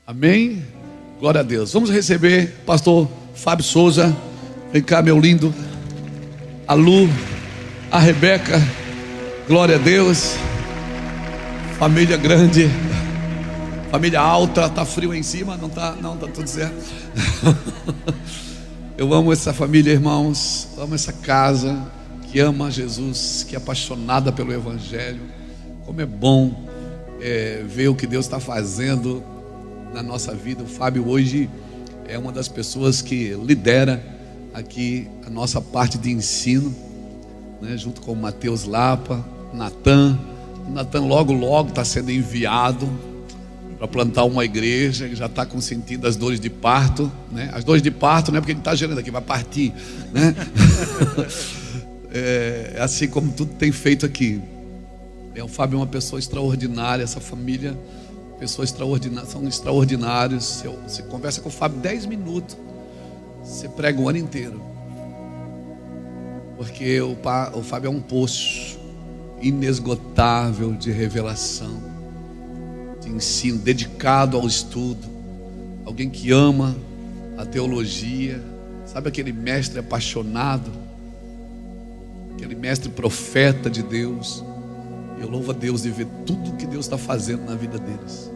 Amém? Glória a Deus. Vamos receber pastor Fábio Souza. Vem cá, meu lindo. A Lu, a Rebeca. Glória a Deus. Família grande, família alta. Tá frio em cima? Não tá tudo certo. Eu amo essa família, irmãos. Amo essa casa que ama Jesus, que é apaixonada pelo Evangelho. Como é bom ver o que Deus está fazendo na nossa vida. O Fábio hoje é uma das pessoas que lidera aqui a nossa parte de ensino, né, junto com o Mateus Lapa, Natan. O Natan logo está sendo enviado para plantar uma igreja. Ele já está sentindo as dores de parto, né? As dores de parto não é porque ele está gerando aqui, vai partir, né? Assim como tudo tem feito aqui. O Fábio é uma pessoa extraordinária. Essa família, pessoas extraordinárias, são extraordinários. Você conversa com o Fábio 10 minutos, você prega o ano inteiro, porque o Fábio é um poço inesgotável de revelação, de ensino, dedicado ao estudo. Alguém que ama a teologia, sabe, aquele mestre apaixonado, aquele mestre profeta de Deus. Eu louvo a Deus de ver tudo que Deus está fazendo na vida deles.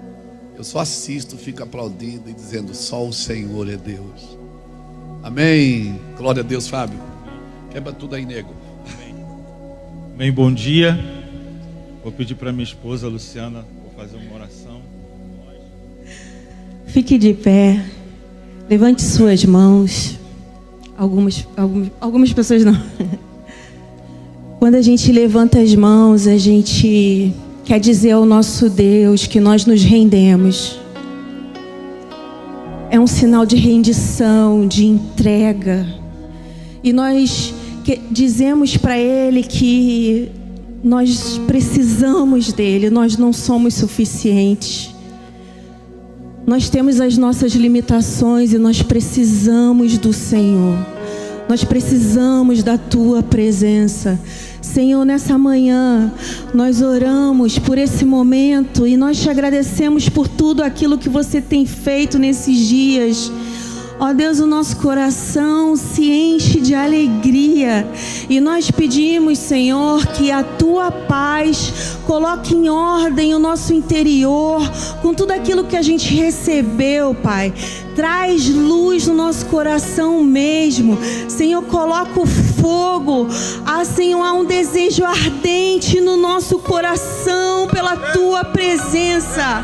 Eu só assisto, fico aplaudindo e dizendo: só o Senhor é Deus. Amém. Glória a Deus. Fábio, quebra tudo aí, nego. Amém. Bom dia. Vou pedir para minha esposa Luciana fazer uma oração. Fique de pé, levante suas mãos. Algumas pessoas não. Quando a gente levanta as mãos, a gente quer dizer ao nosso Deus que nós nos rendemos. É um sinal de rendição, de entrega. E nós dizemos para Ele que nós precisamos dEle, nós não somos suficientes. Nós temos as nossas limitações e nós precisamos do Senhor. Nós precisamos da Tua presença. Senhor, nessa manhã, nós oramos por esse momento e nós te agradecemos por tudo aquilo que você tem feito nesses dias. Ó Deus, o nosso coração se enche de alegria e nós pedimos, Senhor, que a Tua paz coloque em ordem o nosso interior com tudo aquilo que a gente recebeu, Pai. Traz luz no nosso coração mesmo. Senhor, coloca o fogo. Senhor, há um desejo ardente no nosso coração pela Tua presença.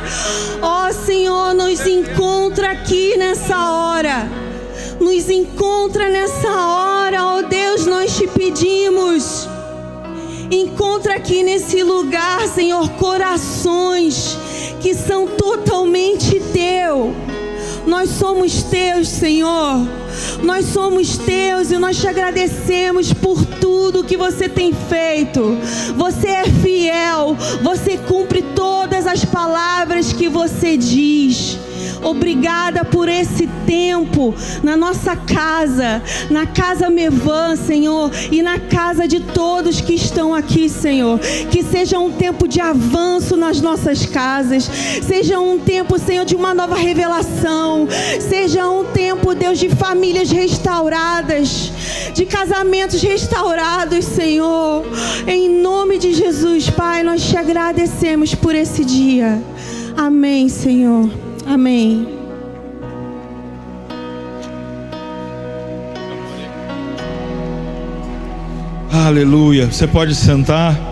Ó Senhor, nos encontra aqui nessa hora. Nos encontra nessa hora, ó Deus, nós te pedimos. Encontra aqui nesse lugar, Senhor, corações que são totalmente Teu. Nós somos Teus, Senhor. Nós somos Teus e nós te agradecemos por tudo que você tem feito. Você é fiel. Você cumpre todas as palavras que você diz. Obrigada por esse tempo na nossa casa, na casa Mevan, Senhor, e na casa de todos que estão aqui, Senhor. Que seja um tempo de avanço nas nossas casas, seja um tempo, Senhor, de uma nova revelação, seja um tempo, Deus, de famílias restauradas, de casamentos restaurados, Senhor. Em nome de Jesus, Pai, nós te agradecemos por esse dia. Amém, Senhor. Amém. Aleluia. Você pode sentar.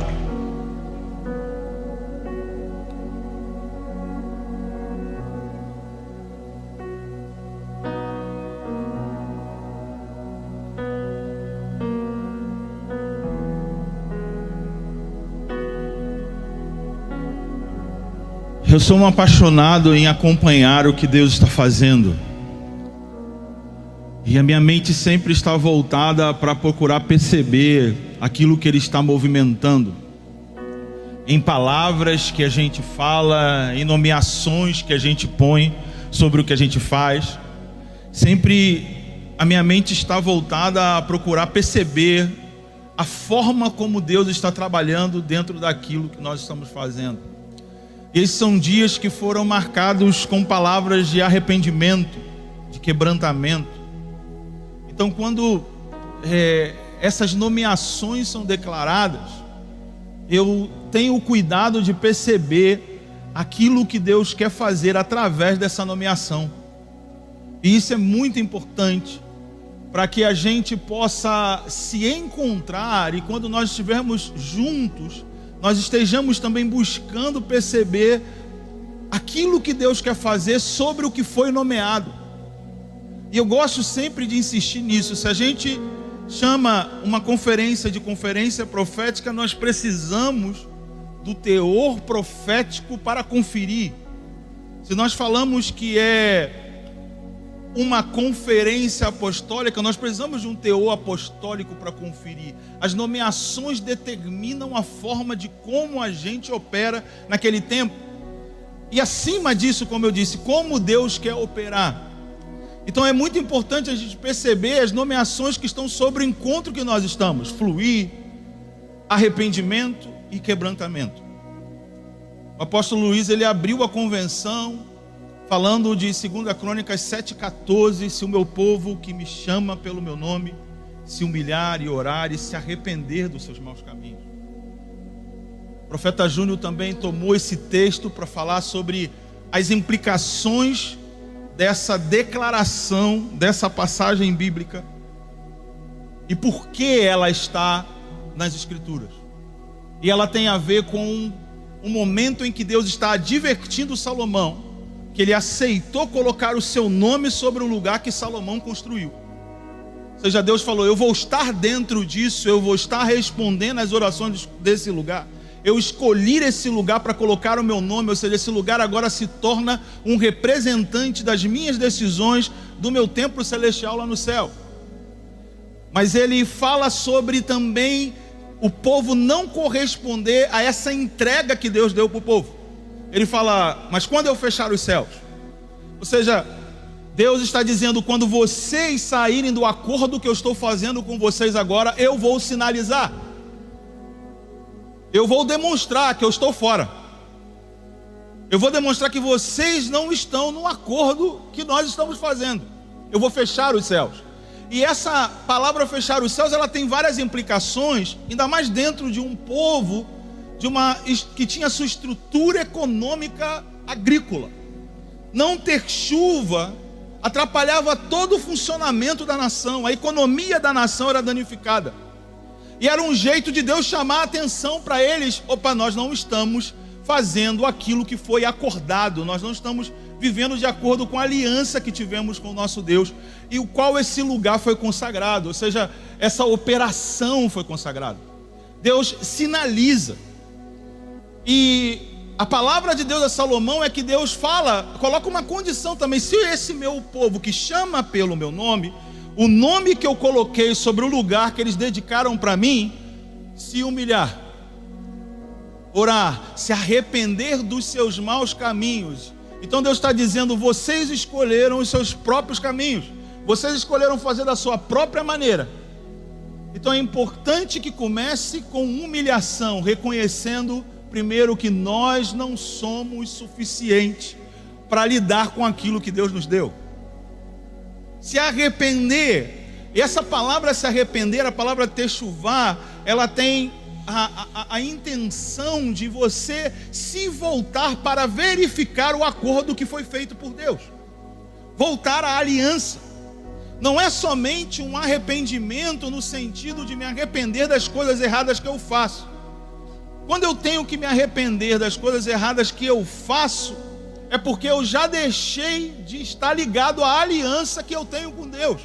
Eu sou um apaixonado em acompanhar o que Deus está fazendo. E a minha mente sempre está voltada para procurar perceber aquilo que Ele está movimentando. Em palavras que a gente fala, em nomeações que a gente põe sobre o que a gente faz. Sempre a minha mente está voltada a procurar perceber a forma como Deus está trabalhando dentro daquilo que nós estamos fazendo. E esses são dias que foram marcados com palavras de arrependimento, de quebrantamento. Então, quando essas nomeações são declaradas, eu tenho o cuidado de perceber aquilo que Deus quer fazer através dessa nomeação. E isso é muito importante para que a gente possa se encontrar, e quando nós estivermos juntos, nós estejamos também buscando perceber aquilo que Deus quer fazer sobre o que foi nomeado. E eu gosto sempre de insistir nisso. Se a gente chama uma conferência de conferência profética, nós precisamos do teor profético para conferir. Se nós falamos que é uma conferência apostólica, nós precisamos de um teor apostólico para conferir. As nomeações determinam a forma de como a gente opera naquele tempo. E acima disso, como eu disse, como Deus quer operar. Então é muito importante a gente perceber as nomeações que estão sobre o encontro que nós estamos. Fluir, arrependimento e quebrantamento. O apóstolo Luiz, ele abriu a convenção falando de 2 Crônicas 7,14, se o meu povo que me chama pelo meu nome se humilhar e orar e se arrepender dos seus maus caminhos. O profeta Júnior também tomou esse texto para falar sobre as implicações dessa declaração, dessa passagem bíblica e por que ela está nas Escrituras. E ela tem a ver com um momento em que Deus está advertindo Salomão que ele aceitou colocar o seu nome sobre o lugar que Salomão construiu. Ou seja, Deus falou: eu vou estar dentro disso, eu vou estar respondendo às orações desse lugar. Eu escolhi esse lugar para colocar o meu nome, ou seja, esse lugar agora se torna um representante das minhas decisões, do meu templo celestial lá no céu. Mas ele fala sobre também o povo não corresponder a essa entrega que Deus deu para o povo. Ele fala: mas quando eu fechar os céus? Ou seja, Deus está dizendo: quando vocês saírem do acordo que eu estou fazendo com vocês agora, eu vou sinalizar. Eu vou demonstrar que eu estou fora. Eu vou demonstrar que vocês não estão no acordo que nós estamos fazendo. Eu vou fechar os céus. E essa palavra fechar os céus, ela tem várias implicações, ainda mais dentro de um povo que tinha sua estrutura econômica agrícola. Não ter chuva atrapalhava todo o funcionamento da nação. A economia da nação era danificada. E era um jeito de Deus chamar a atenção para eles: opa, nós não estamos fazendo aquilo que foi acordado, nós não estamos vivendo de acordo com a aliança que tivemos com o nosso Deus, e o qual esse lugar foi consagrado, ou seja, essa operação foi consagrada. Deus sinaliza. E a palavra de Deus a Salomão é que Deus coloca uma condição também: se esse meu povo que chama pelo meu nome, o nome que eu coloquei sobre o lugar que eles dedicaram para mim, se humilhar, orar, se arrepender dos seus maus caminhos. Então Deus está dizendo: vocês escolheram os seus próprios caminhos, vocês escolheram fazer da sua própria maneira. Então é importante que comece com humilhação, reconhecendo primeiro que nós não somos suficientes para lidar com aquilo que Deus nos deu. Se arrepender, e essa palavra se arrepender, a palavra techuvá, ela tem a intenção de você se voltar para verificar o acordo que foi feito por Deus, voltar à aliança. Não é somente um arrependimento no sentido de me arrepender das coisas erradas que eu faço. Quando eu tenho que me arrepender das coisas erradas que eu faço, é porque eu já deixei de estar ligado à aliança que eu tenho com Deus.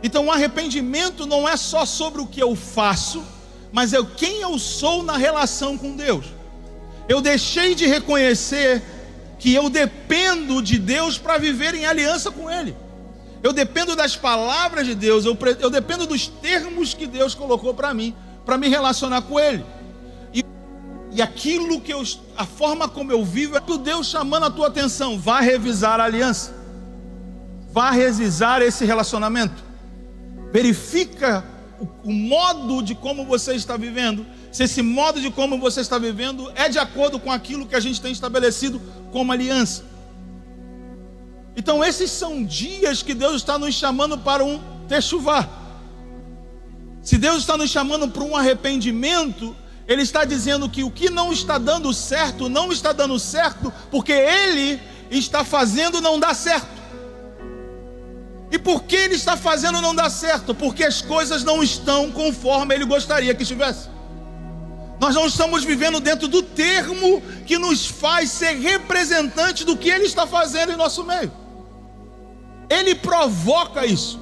Então o arrependimento não é só sobre o que eu faço, mas é quem eu sou na relação com Deus. Eu deixei de reconhecer que eu dependo de Deus para viver em aliança com Ele. Eu dependo das palavras de Deus, eu dependo dos termos que Deus colocou para mim, para me relacionar com Ele. E aquilo que a forma como eu vivo, é o Deus chamando a tua atenção: vá revisar a aliança, vá revisar esse relacionamento, verifica o modo de como você está vivendo, se esse modo de como você está vivendo é de acordo com aquilo que a gente tem estabelecido como aliança. Então esses são dias que Deus está nos chamando para um techuvá. Se Deus está nos chamando para um arrependimento, Ele está dizendo que o que não está dando certo, não está dando certo, porque Ele está fazendo não dar certo. E por que Ele está fazendo não dar certo? Porque as coisas não estão conforme Ele gostaria que estivesse. Nós não estamos vivendo dentro do termo que nos faz ser representante do que Ele está fazendo em nosso meio. Ele provoca isso.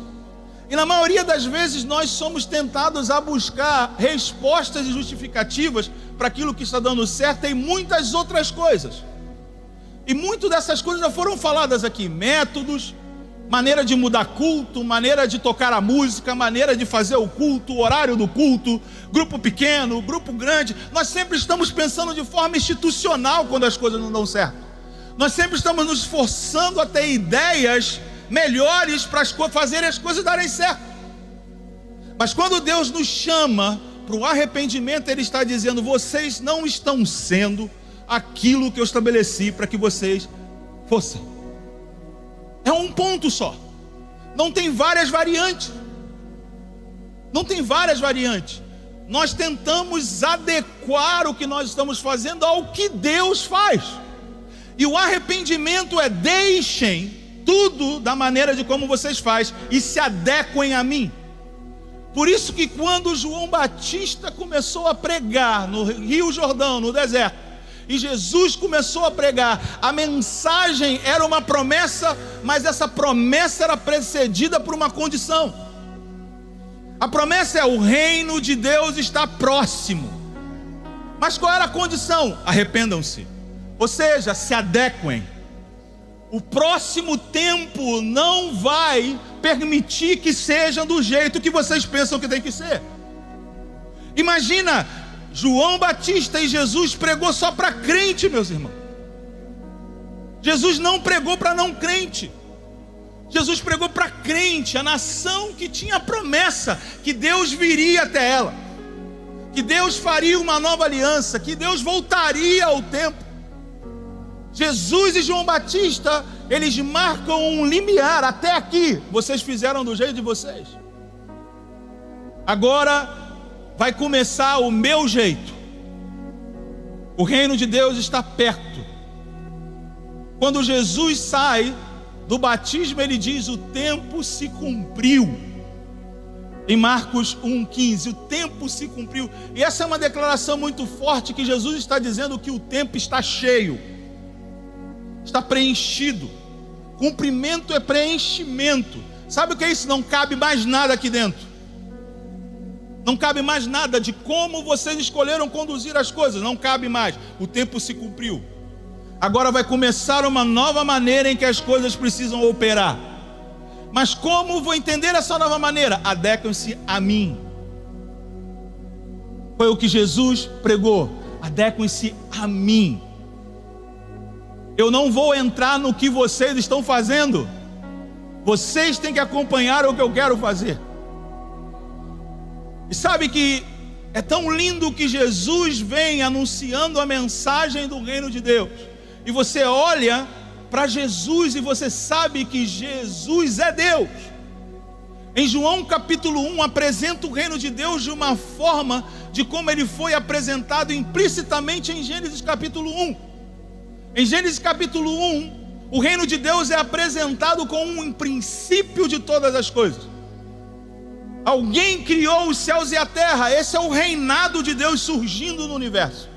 E na maioria das vezes nós somos tentados a buscar respostas e justificativas para aquilo que está dando certo em muitas outras coisas. E muitas dessas coisas já foram faladas aqui. Métodos, maneira de mudar culto, maneira de tocar a música, maneira de fazer o culto, o horário do culto, grupo pequeno, grupo grande. Nós sempre estamos pensando de forma institucional quando as coisas não dão certo. Nós sempre estamos nos esforçando a ter ideias melhores para fazer as coisas darem certo. Mas quando Deus nos chama para o arrependimento, Ele está dizendo: vocês não estão sendo aquilo que eu estabeleci para que vocês fossem. É um ponto só. Não tem várias variantes. Não tem várias variantes. Nós tentamos adequar o que nós estamos fazendo ao que Deus faz. E o arrependimento é: deixem tudo da maneira de como vocês fazem e se adequem a mim. Por isso que quando João Batista começou a pregar no Rio Jordão, no deserto, e Jesus começou a pregar, a mensagem era uma promessa, mas essa promessa era precedida por uma condição. A promessa é: o reino de Deus está próximo. Mas qual era a condição? Arrependam-se, ou seja, se adequem. O próximo tempo não vai permitir que seja do jeito que vocês pensam que tem que ser. Imagina, João Batista e Jesus pregou só para crente, meus irmãos. Jesus não pregou para não crente. Jesus pregou para crente, a nação que tinha a promessa que Deus viria até ela, que Deus faria uma nova aliança, que Deus voltaria ao tempo. Jesus e João Batista, eles marcam um limiar. Até aqui, vocês fizeram do jeito de vocês. Agora vai começar o meu jeito. O reino de Deus está perto. Quando Jesus sai do batismo, ele diz: o tempo se cumpriu. Em Marcos 1,15, o tempo se cumpriu. E essa é uma declaração muito forte, que Jesus está dizendo que o tempo está cheio, está preenchido. Cumprimento é preenchimento. Sabe o que é isso? Não cabe mais nada aqui dentro. Não cabe mais nada de como vocês escolheram conduzir as coisas. Não cabe mais. O tempo se cumpriu. Agora vai começar uma nova maneira em que as coisas precisam operar. Mas como vou entender essa nova maneira? Adequem-se a mim. Foi o que Jesus pregou. Adequem-se a mim. Eu não vou entrar no que vocês estão fazendo. Vocês têm que acompanhar o que eu quero fazer. E sabe que é tão lindo que Jesus vem anunciando a mensagem do reino de Deus. E você olha para Jesus e você sabe que Jesus é Deus. Em João capítulo 1 apresenta o reino de Deus de uma forma de como ele foi apresentado implicitamente em Gênesis capítulo 1. Em Gênesis capítulo 1, o reino de Deus é apresentado como um princípio de todas as coisas. Alguém criou os céus e a terra. Esse é o reinado de Deus surgindo no universo.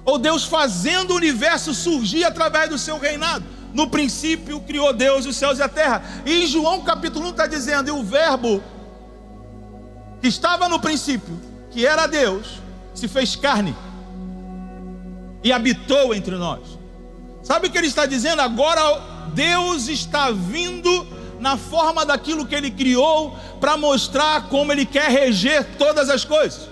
Ou Deus fazendo o universo surgir através do seu reinado. No princípio criou Deus os céus e a terra. E em João capítulo 1 está dizendo: e o verbo que estava no princípio, que era Deus, se fez carne e habitou entre nós. Sabe o que ele está dizendo? Agora Deus está vindo na forma daquilo que Ele criou, para mostrar como Ele quer reger todas as coisas.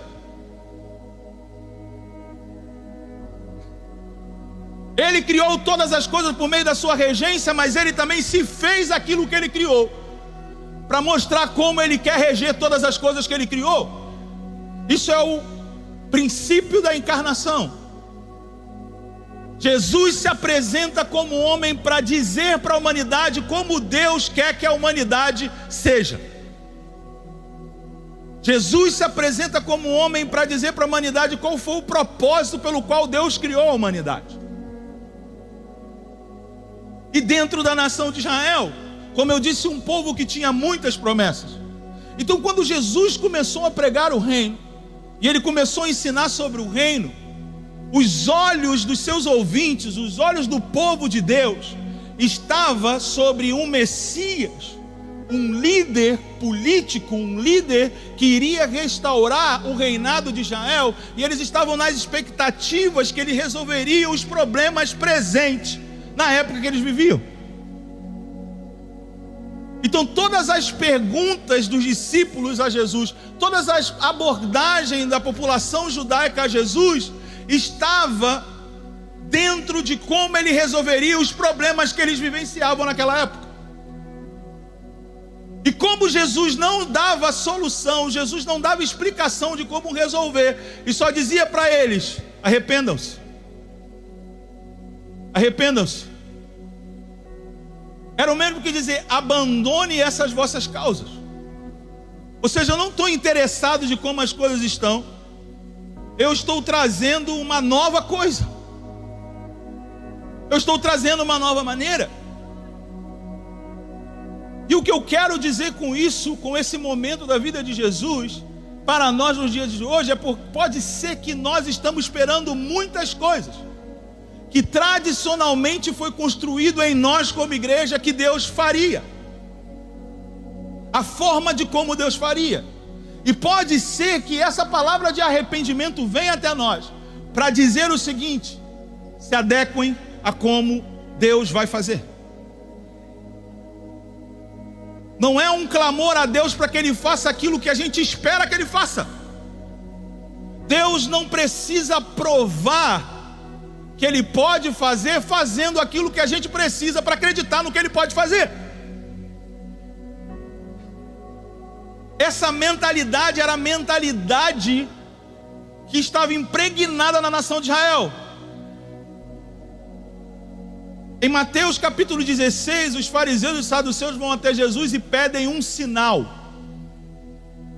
Ele criou todas as coisas por meio da sua regência, mas Ele também se fez aquilo que Ele criou, para mostrar como Ele quer reger todas as coisas que Ele criou. Isso é princípio da encarnação. Jesus se apresenta como homem para dizer para a humanidade como Deus quer que a humanidade seja. Jesus se apresenta como homem para dizer para a humanidade qual foi o propósito pelo qual Deus criou a humanidade. E dentro da nação de Israel, como eu disse, um povo que tinha muitas promessas. Então, quando Jesus começou a pregar o reino, e ele começou a ensinar sobre o reino, os olhos dos seus ouvintes, os olhos do povo de Deus, estava sobre um Messias, um líder político, um líder que iria restaurar o reinado de Israel, e eles estavam nas expectativas que ele resolveria os problemas presentes na época que eles viviam. Então todas as perguntas dos discípulos a Jesus, todas as abordagens da população judaica a Jesus, estava dentro de como ele resolveria os problemas que eles vivenciavam naquela época. E como Jesus não dava solução, Jesus não dava explicação de como resolver, e só dizia para eles: arrependam-se, arrependam-se. Era o mesmo que dizer: abandone essas vossas causas. Ou seja, eu não estou interessado de como as coisas estão, eu estou trazendo uma nova coisa, eu estou trazendo uma nova maneira. E o que eu quero dizer com isso, com esse momento da vida de Jesus, para nós nos dias de hoje, pode ser que nós estamos esperando muitas coisas que tradicionalmente foi construído em nós como igreja que Deus faria, a forma de como Deus faria. E pode ser que essa palavra de arrependimento venha até nós para dizer o seguinte: se adequem a como Deus vai fazer. Não é um clamor a Deus para que Ele faça aquilo que a gente espera que Ele faça. Deus não precisa provar que Ele pode fazer fazendo aquilo que a gente precisa para acreditar no que Ele pode fazer. Essa mentalidade era a mentalidade que estava impregnada na nação de Israel. Em Mateus capítulo 16, os fariseus e os saduceus vão até Jesus e pedem um sinal.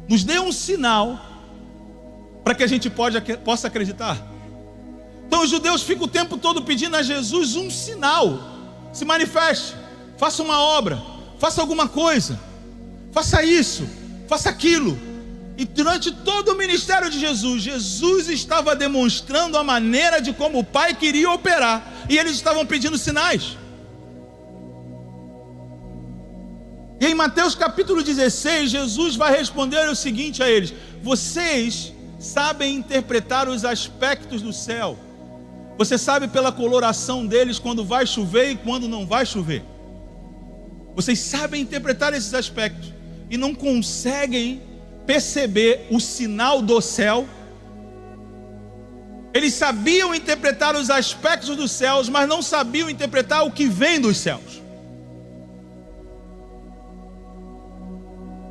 Nos dê um sinal para que a gente possa acreditar. Então os judeus ficam o tempo todo pedindo a Jesus um sinal. Se manifeste, faça uma obra, faça alguma coisa, faça isso, faça aquilo. E durante todo o ministério de Jesus, Jesus estava demonstrando a maneira de como o Pai queria operar, e eles estavam pedindo sinais. E em Mateus capítulo 16, Jesus vai responder o seguinte a eles: vocês sabem interpretar os aspectos do céu, você sabe pela coloração deles quando vai chover e quando não vai chover. Vocês sabem interpretar esses aspectos e não conseguem perceber o sinal do céu. Eles sabiam interpretar os aspectos dos céus, mas não sabiam interpretar o que vem dos céus.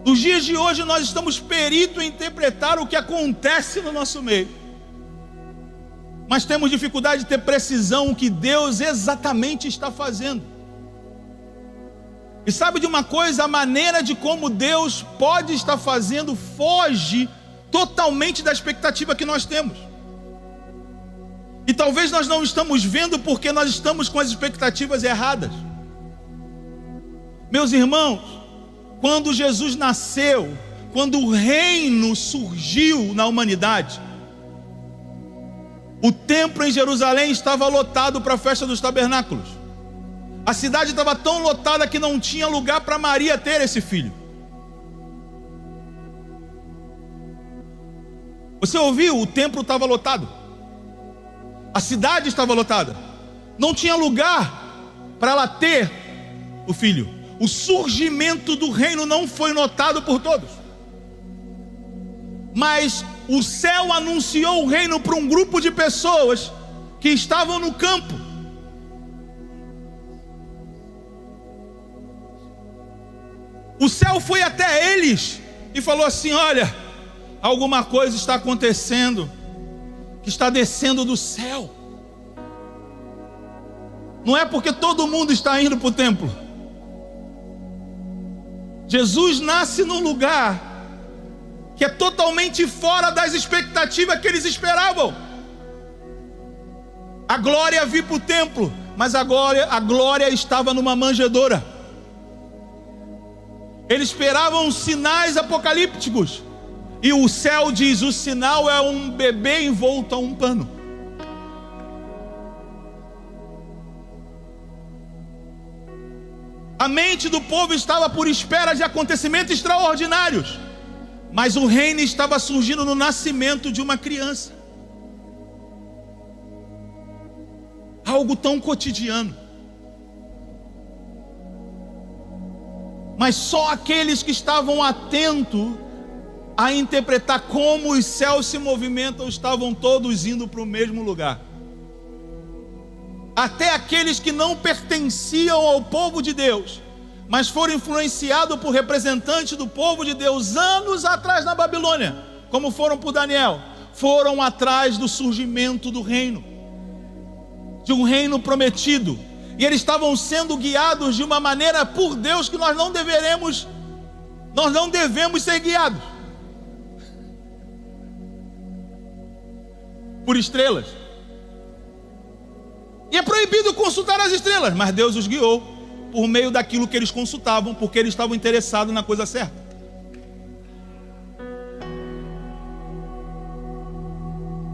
Nos dias de hoje nós estamos peritos em interpretar o que acontece no nosso meio, mas temos dificuldade de ter precisão o que Deus exatamente está fazendo. E sabe de uma coisa? A maneira de como Deus pode estar fazendo foge totalmente da expectativa que nós temos. E talvez nós não estamos vendo porque nós estamos com as expectativas erradas. Meus irmãos, quando Jesus nasceu, quando o reino surgiu na humanidade, o templo em Jerusalém estava lotado para a festa dos tabernáculos. A cidade estava tão lotada que não tinha lugar para Maria ter esse filho. Você ouviu? O templo estava lotado, a cidade estava lotada, não tinha lugar para ela ter o filho. O surgimento do reino não foi notado por todos, mas o céu anunciou o reino para um grupo de pessoas que estavam no campo. O céu foi até eles e falou assim: olha, alguma coisa está acontecendo que está descendo do céu. Não é porque todo mundo está indo para o templo. Jesus nasce num lugar que é totalmente fora das expectativas que eles esperavam. A glória vir para o templo, mas a glória estava numa manjedoura. Eles esperavam sinais apocalípticos, e o céu diz: o sinal é um bebê envolto a um pano. A mente do povo estava por espera de acontecimentos extraordinários, mas o reino estava surgindo no nascimento de uma criança. Algo tão cotidiano. Mas só aqueles que estavam atentos a interpretar como os céus se movimentam estavam todos indo para o mesmo lugar. Até aqueles que não pertenciam ao povo de Deus, mas foram influenciados por representantes do povo de Deus anos atrás na Babilônia, como foram por Daniel, foram atrás do surgimento do reino, de um reino prometido, e eles estavam sendo guiados de uma maneira por Deus que nós não devemos ser guiados por estrelas. E é proibido consultar as estrelas, mas Deus os guiou por meio daquilo que eles consultavam, porque eles estavam interessados na coisa certa.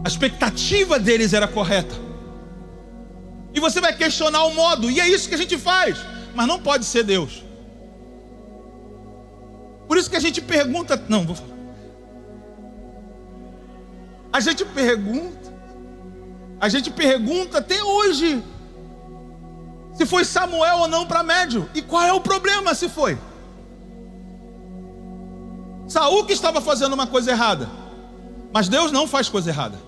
A expectativa deles era correta. E você vai questionar o modo, e é isso que a gente faz, mas não pode ser Deus. Por isso que a gente pergunta, a gente pergunta até hoje se foi Samuel ou não para médio. E qual é o problema se foi? Saul que estava fazendo uma coisa errada, mas Deus não faz coisa errada.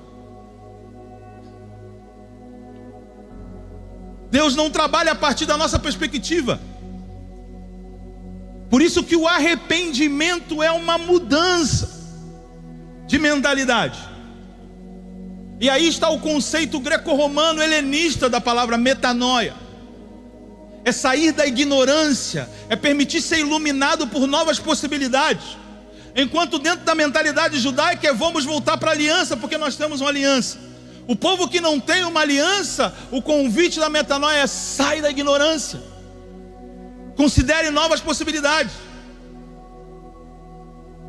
Deus não trabalha a partir da nossa perspectiva. Por isso que o arrependimento é uma mudança de mentalidade. E aí está o conceito greco-romano helenista da palavra metanoia. É sair da ignorância, é permitir ser iluminado por novas possibilidades. Enquanto dentro da mentalidade judaica é vamos voltar para a aliança, porque nós temos uma aliança. O povo que não tem uma aliança, o convite da metanoia é: sai da ignorância, considere novas possibilidades.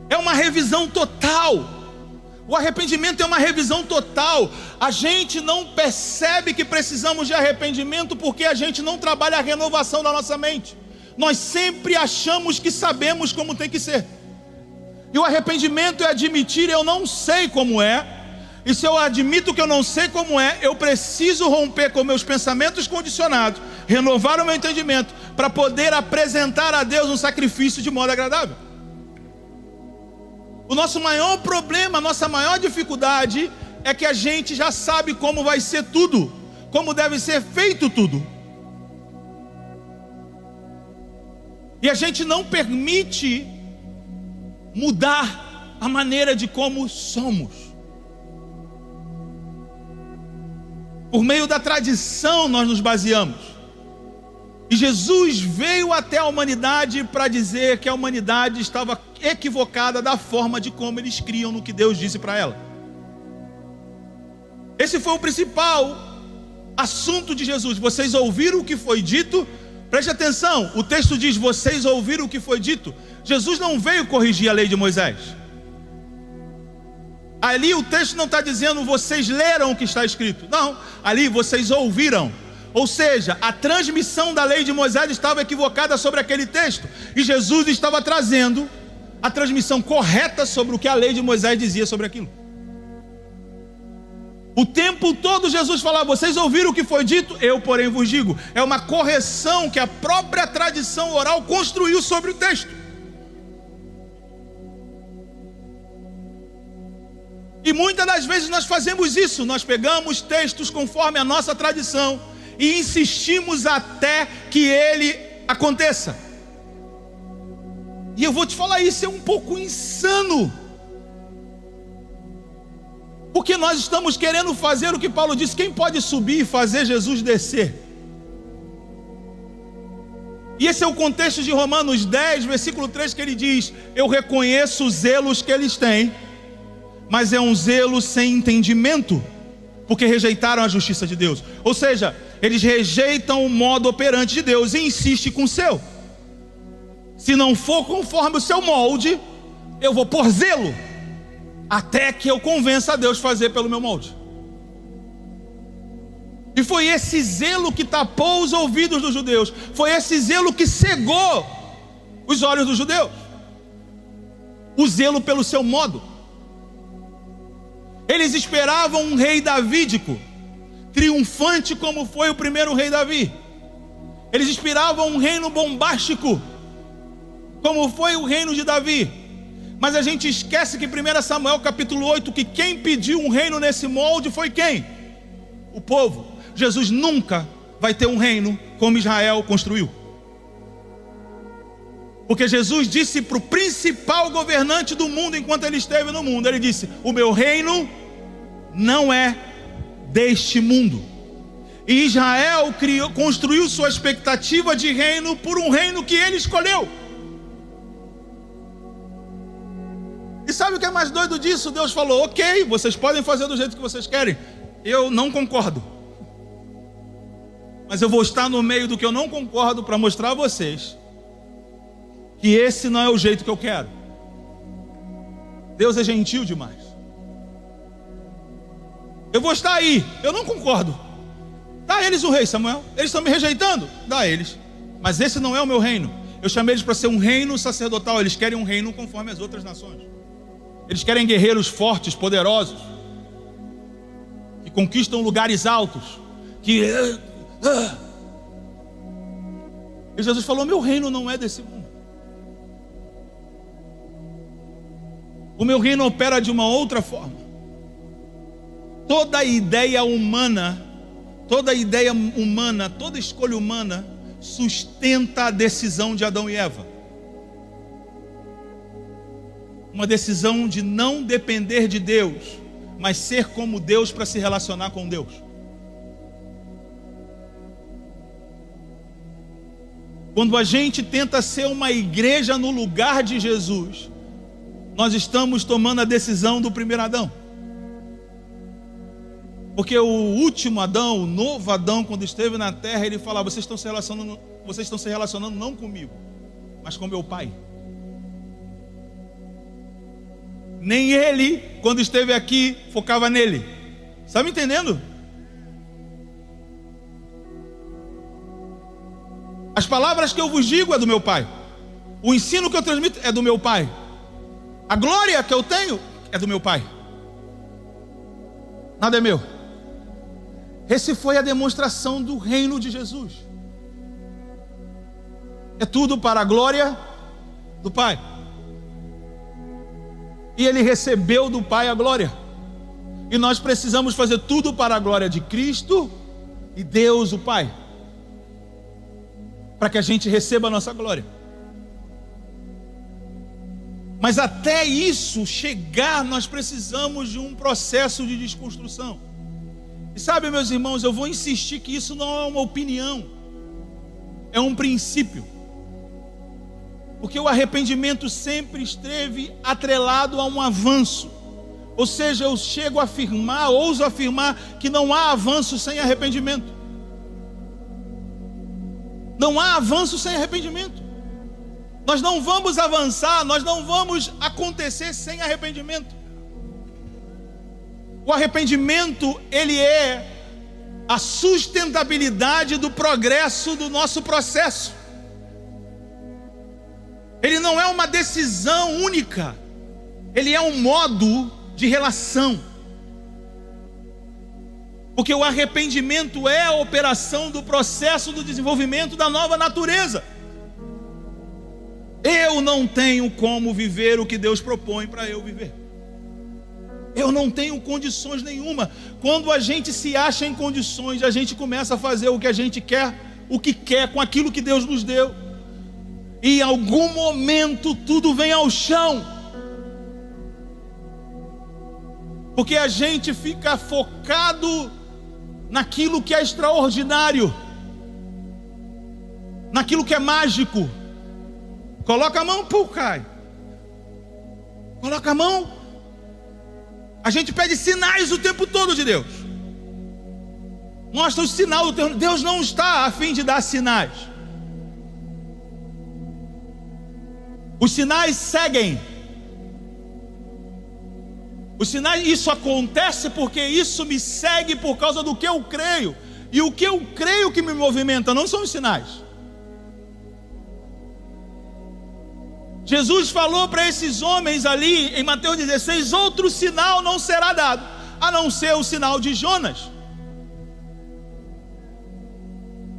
É uma revisão total. O arrependimento é uma revisão total. A gente não percebe que precisamos de arrependimento porque a gente não trabalha a renovação da nossa mente. Nós sempre achamos que sabemos como tem que ser. E o arrependimento é admitir: eu não sei como é. E se eu admito que eu não sei como é, eu preciso romper com meus pensamentos condicionados, renovar o meu entendimento, para poder apresentar a Deus um sacrifício de modo agradável. O nosso maior problema, a nossa maior dificuldade é que a gente já sabe como vai ser tudo, como deve ser feito tudo. E a gente não permite mudar a maneira de como somos. Por meio da tradição nós nos baseamos. E Jesus veio até a humanidade para dizer que a humanidade estava equivocada da forma de como eles criam no que Deus disse para ela. Esse foi o principal assunto de Jesus. Vocês ouviram o que foi dito? Preste atenção, o texto diz: vocês ouviram o que foi dito. Jesus não veio corrigir a lei de Moisés. Ali o texto não está dizendo vocês leram o que está escrito. Não, ali vocês ouviram. Ou seja, a transmissão da lei de Moisés estava equivocada sobre aquele texto, e Jesus estava trazendo a transmissão correta sobre o que a lei de Moisés dizia sobre aquilo. O tempo todo Jesus falava: vocês ouviram o que foi dito, eu porém vos digo. É uma correção que a própria tradição oral construiu sobre o texto. E muitas das vezes nós fazemos isso. Nós pegamos textos conforme a nossa tradição e insistimos até que ele aconteça. E eu vou te falar, isso é um pouco insano. Porque nós estamos querendo fazer o que Paulo disse: quem pode subir e fazer Jesus descer? E esse é o contexto de Romanos 10, versículo 3, que ele diz: eu reconheço os zelos que eles têm, mas é um zelo sem entendimento, porque rejeitaram a justiça de Deus. Ou seja, eles rejeitam o modo operante de Deus e insistem com o seu. Se não for conforme o seu molde, eu vou pôr zelo, até que eu convença a Deus a fazer pelo meu molde. E foi esse zelo que tapou os ouvidos dos judeus. Foi esse zelo que cegou os olhos dos judeus. O zelo pelo seu modo. Eles esperavam um rei davídico, triunfante como foi o primeiro rei Davi. Eles esperavam um reino bombástico, como foi o reino de Davi. Mas a gente esquece que 1 Samuel capítulo 8, que quem pediu um reino nesse molde foi quem? O povo. Jesus nunca vai ter um reino como Israel construiu. Porque Jesus disse para o principal governante do mundo enquanto ele esteve no mundo, ele disse: o meu reino não é deste mundo. E Israel construiu sua expectativa de reino por um reino que ele escolheu. E sabe o que é mais doido disso? Deus falou: ok, vocês podem fazer do jeito que vocês querem. Eu não concordo, mas eu vou estar no meio do que eu não concordo para mostrar a vocês que esse não é o jeito que eu quero. Deus é gentil demais. Eu vou estar aí, eu não concordo. Dá a eles o rei, Samuel. Eles estão me rejeitando, dá a eles. Mas esse não é o meu reino. Eu chamei eles para ser um reino sacerdotal. Eles querem um reino conforme as outras nações. Eles querem guerreiros fortes, poderosos, que conquistam lugares altos, que... E Jesus falou: meu reino não é desse mundo. O meu reino opera de uma outra forma. Toda ideia humana, toda escolha humana sustenta a decisão de Adão e Eva. Uma decisão de não depender de Deus, mas ser como Deus para se relacionar com Deus. Quando a gente tenta ser uma igreja no lugar de Jesus, nós estamos tomando a decisão do primeiro Adão. Porque o último Adão, o novo Adão, quando esteve na terra, ele falava: vocês estão se relacionando não comigo, mas com meu Pai. Nem ele, quando esteve aqui, focava nele. Está me entendendo? As palavras que eu vos digo é do meu Pai. O ensino que eu transmito é do meu Pai. A glória que eu tenho é do meu Pai. Nada é meu. Essa foi a demonstração do reino de Jesus. É tudo para a glória do Pai. E ele recebeu do Pai a glória. E nós precisamos fazer tudo para a glória de Cristo e Deus o Pai, para que a gente receba a nossa glória. Mas até isso chegar, nós precisamos de um processo de desconstrução. E sabe, meus irmãos, eu vou insistir que isso não é uma opinião, é um princípio. Porque o arrependimento sempre esteve atrelado a um avanço. Ou seja, eu ouso afirmar que não há avanço sem arrependimento. Não há avanço sem arrependimento. Nós não vamos avançar, nós não vamos acontecer sem arrependimento. O arrependimento, ele é a sustentabilidade do progresso do nosso processo. Ele não é uma decisão única, ele é um modo de relação. Porque o arrependimento é a operação do processo do desenvolvimento da nova natureza. Eu não tenho como viver o que Deus propõe para eu viver. Eu não tenho condições nenhuma. Quando a gente se acha em condições, a gente começa a fazer o que a gente quer, o que quer com aquilo que Deus nos deu. E em algum momento tudo vem ao chão. Porque a gente fica focado naquilo que é extraordinário, naquilo que é mágico. Coloca a mão, pô, cai. Coloca a mão. A gente pede sinais o tempo todo de Deus. Mostra o sinal do teu. Deus não está a fim de dar sinais. Os sinais seguem. Os sinais, isso acontece porque isso me segue por causa do que eu creio. E o que eu creio que me movimenta não são os sinais. Jesus falou para esses homens ali em Mateus 16: outro sinal não será dado, a não ser o sinal de Jonas.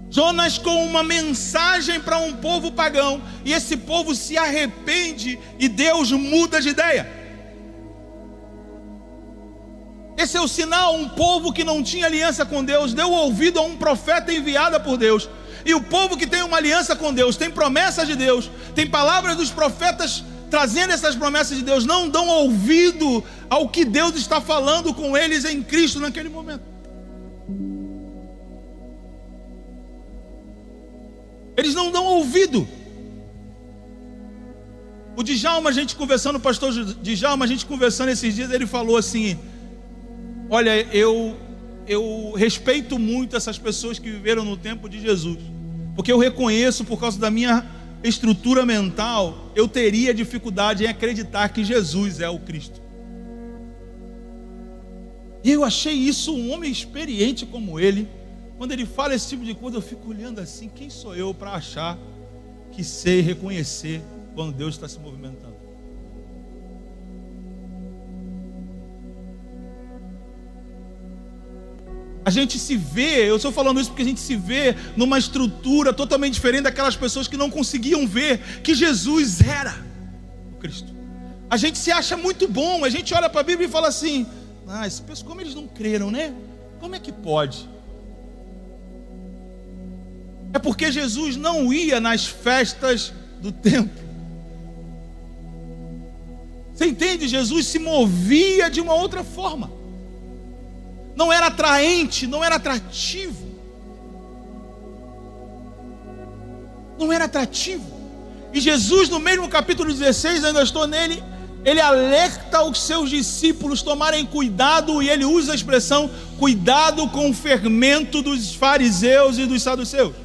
Jonas com uma mensagem para um povo pagão, e esse povo se arrepende e Deus muda de ideia. Esse é o sinal. Um povo que não tinha aliança com Deus deu ouvido a um profeta enviado por Deus. E o povo que tem uma aliança com Deus, tem promessas de Deus, tem palavras dos profetas trazendo essas promessas de Deus, não dão ouvido ao que Deus está falando com eles em Cristo naquele momento. Eles não dão ouvido. O Djalma, a gente conversando, o pastor Djalma, a gente conversando esses dias, ele falou assim: olha, eu respeito muito essas pessoas que viveram no tempo de Jesus, porque eu reconheço, por causa da minha estrutura mental, eu teria dificuldade em acreditar que Jesus é o Cristo. E eu achei isso, um homem experiente como ele, quando ele fala esse tipo de coisa, eu fico olhando assim: quem sou eu para achar que sei reconhecer quando Deus está se movimentando? A gente se vê, eu estou falando isso porque a gente se vê numa estrutura totalmente diferente daquelas pessoas que não conseguiam ver que Jesus era o Cristo. A gente se acha muito bom, a gente olha para a Bíblia e fala assim: ah, como eles não creram, né? Como é que pode? É porque Jesus não ia nas festas do templo. Você entende? Jesus se movia de uma outra forma. Não era atraente, não era atrativo. Não era atrativo. E Jesus, no mesmo capítulo 16, ainda estou nele, ele alerta os seus discípulos tomarem cuidado, e ele usa a expressão: cuidado com o fermento dos fariseus e dos saduceus.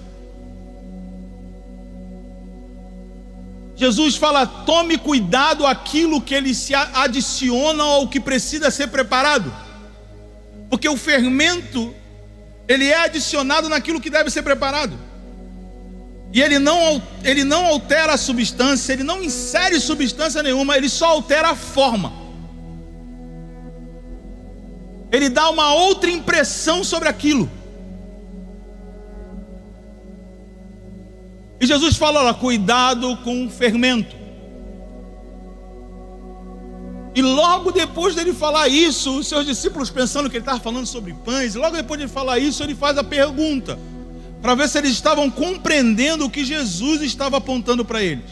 Jesus fala: tome cuidado aquilo que ele se adiciona ao que precisa ser preparado. Porque o fermento, ele é adicionado naquilo que deve ser preparado. E ele não altera a substância, ele não insere substância nenhuma, ele só altera a forma. Ele dá uma outra impressão sobre aquilo. E Jesus fala: olha, cuidado com o fermento. E logo depois dele falar isso, os seus discípulos, pensando que ele estava falando sobre pães, e logo depois de ele falar isso, ele faz a pergunta, para ver se eles estavam compreendendo o que Jesus estava apontando para eles.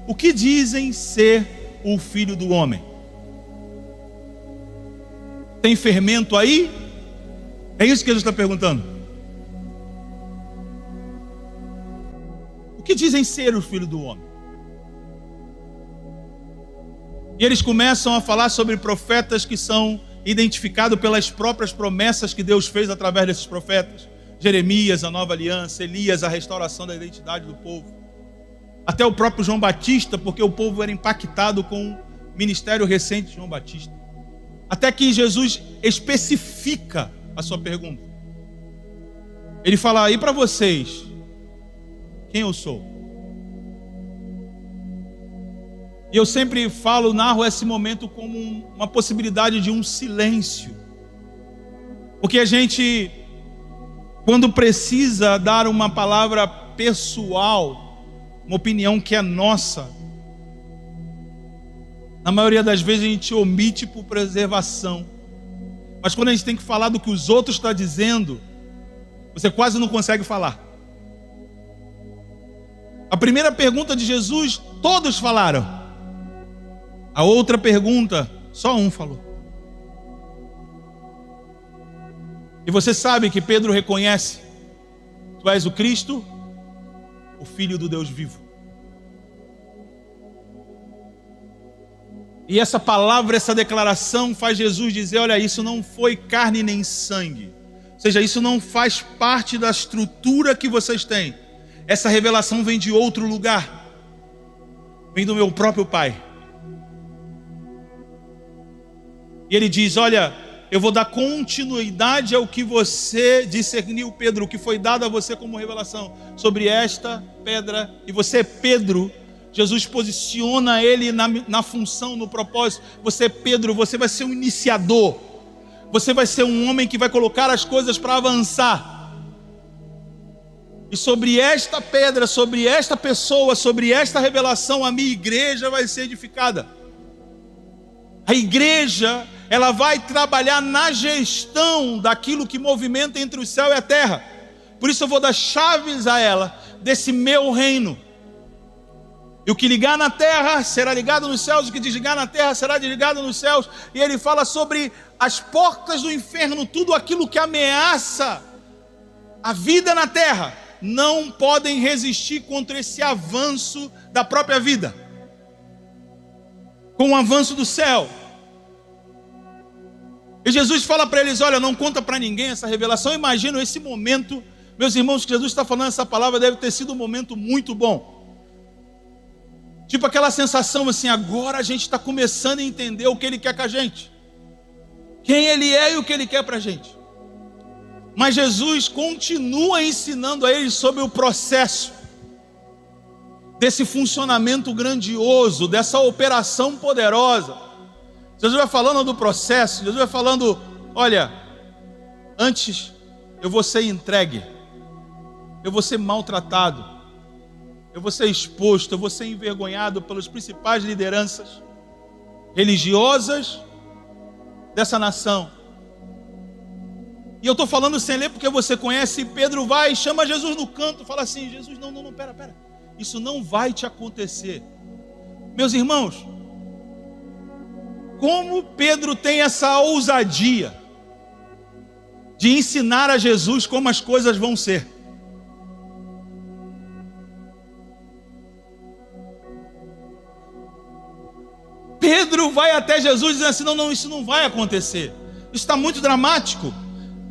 O que dizem ser o Filho do Homem? Tem fermento aí? É isso que Jesus está perguntando. O que dizem ser o Filho do Homem? E eles começam a falar sobre profetas que são identificados pelas próprias promessas que Deus fez através desses profetas. Jeremias, a nova aliança; Elias, a restauração da identidade do povo. Até o próprio João Batista, porque o povo era impactado com o ministério recente de João Batista. Até que Jesus especifica a sua pergunta. Ele fala: e para vocês, quem eu sou? E eu sempre narro esse momento como uma possibilidade de um silêncio. Porque a gente, quando precisa dar uma palavra pessoal, uma opinião que é nossa, na maioria das vezes a gente omite por preservação. Mas quando a gente tem que falar do que os outros estão dizendo, você quase não consegue falar. A primeira pergunta de Jesus, todos falaram. A outra pergunta, só um falou. E você sabe que Pedro reconhece: tu és o Cristo, o Filho do Deus vivo. E essa palavra, essa declaração faz Jesus dizer: olha, isso não foi carne nem sangue. Ou seja, isso não faz parte da estrutura que vocês têm. Essa revelação vem de outro lugar. Vem do meu próprio Pai. E ele diz: olha, eu vou dar continuidade ao que você discerniu, Pedro, o que foi dado a você como revelação sobre esta pedra. E você, Pedro, Jesus posiciona ele na função, no propósito. Você, Pedro, você vai ser um iniciador. Você vai ser um homem que vai colocar as coisas para avançar. E sobre esta pedra, sobre esta pessoa, sobre esta revelação, a minha igreja vai ser edificada. A igreja, ela vai trabalhar na gestão daquilo que movimenta entre o céu e a terra. Por isso eu vou dar chaves a ela, desse meu reino. E o que ligar na terra será ligado nos céus, o que desligar na terra será desligado nos céus. E ele fala sobre as portas do inferno, tudo aquilo que ameaça a vida na terra, não podem resistir contra esse avanço da própria vida, com o avanço do céu. E Jesus fala para eles: olha, não conta para ninguém essa revelação. Imagino esse momento, meus irmãos, que Jesus está falando essa palavra, deve ter sido um momento muito bom. Tipo aquela sensação assim: agora a gente está começando a entender o que Ele quer com a gente, quem Ele é e o que Ele quer para a gente. Mas Jesus continua ensinando a eles sobre o processo desse funcionamento grandioso, dessa operação poderosa. Jesus vai falando do processo, Jesus vai falando: olha, antes eu vou ser entregue, eu vou ser maltratado, eu vou ser exposto, eu vou ser envergonhado pelas principais lideranças religiosas dessa nação. E eu estou falando sem ler porque você conhece. Pedro vai e chama Jesus no canto, fala assim: Jesus, não, pera, isso não vai te acontecer. Meus irmãos, como Pedro tem essa ousadia de ensinar a Jesus como as coisas vão ser. Pedro vai até Jesus dizendo assim: não, isso não vai acontecer, isso está muito dramático.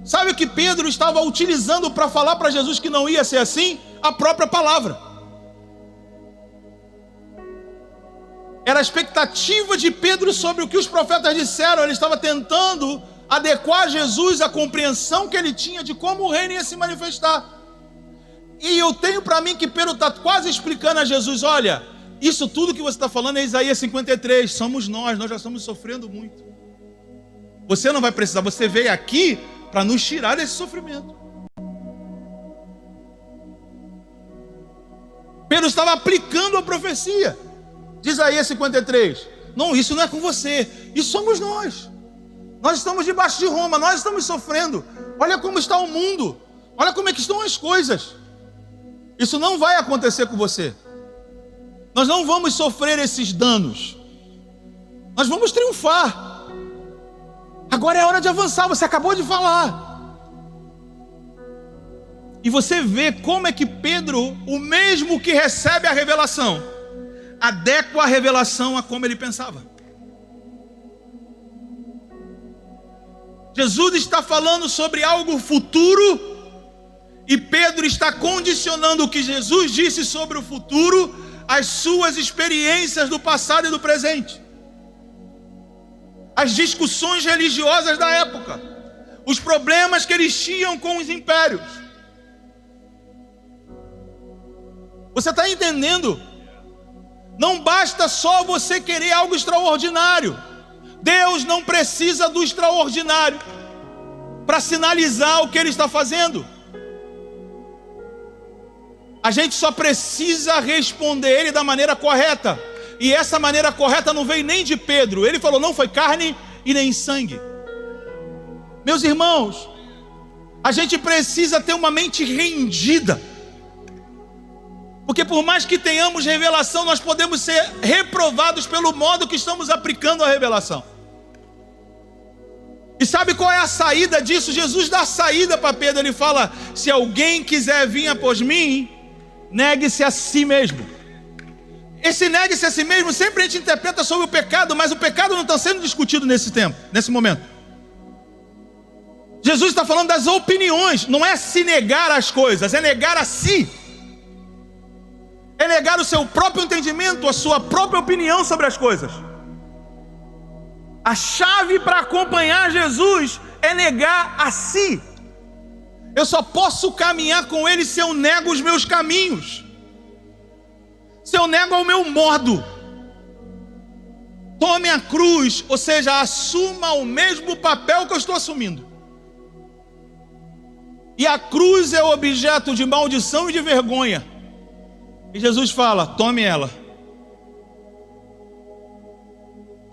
Sabe o que Pedro estava utilizando para falar para Jesus que não ia ser assim? A própria palavra. Era a expectativa de Pedro sobre o que os profetas disseram. Ele estava tentando adequar Jesus à compreensão que ele tinha de como o reino ia se manifestar. E eu tenho para mim que Pedro está quase explicando a Jesus: olha, isso tudo que você está falando é Isaías 53, somos nós já estamos sofrendo muito. Você não vai precisar, você veio aqui para nos tirar desse sofrimento. Pedro estava aplicando a profecia de Isaías 53. Não, isso não é com você, isso somos nós. Nós estamos debaixo de Roma, nós estamos sofrendo. Olha como está o mundo, olha como é que estão as coisas. Isso não vai acontecer com você. Nós não vamos sofrer esses danos. Nós vamos triunfar. Agora é hora de avançar, você acabou de falar. E você vê como é que Pedro, o mesmo que recebe a revelação, adequa a revelação a como ele pensava. Jesus está falando sobre algo futuro e Pedro está condicionando o que Jesus disse sobre o futuro às suas experiências do passado e do presente. As discussões religiosas da época, os problemas que eles tinham com os impérios. Você está entendendo? Não basta só você querer algo extraordinário. Deus não precisa do extraordinário para sinalizar o que Ele está fazendo. A gente só precisa responder Ele da maneira correta. E essa maneira correta não veio nem de Pedro. Ele falou: não foi carne e nem sangue. Meus irmãos, a gente precisa ter uma mente rendida. Porque por mais que tenhamos revelação, nós podemos ser reprovados pelo modo que estamos aplicando a revelação. E sabe qual é a saída disso? Jesus dá a saída para Pedro. Ele fala: se alguém quiser vir após mim, negue-se a si mesmo. Esse negue-se a si mesmo, sempre a gente interpreta sobre o pecado, mas o pecado não está sendo discutido nesse momento. Jesus está falando das opiniões. Não é se negar as coisas, é negar a si. É negar o seu próprio entendimento, a sua própria opinião sobre as coisas. A chave para acompanhar Jesus é negar a si. Eu só posso caminhar com Ele se eu nego os meus caminhos, se eu nego ao meu modo. Tome a cruz, ou seja, assuma o mesmo papel que eu estou assumindo. E a cruz é objeto de maldição e de vergonha. E Jesus fala: tome ela.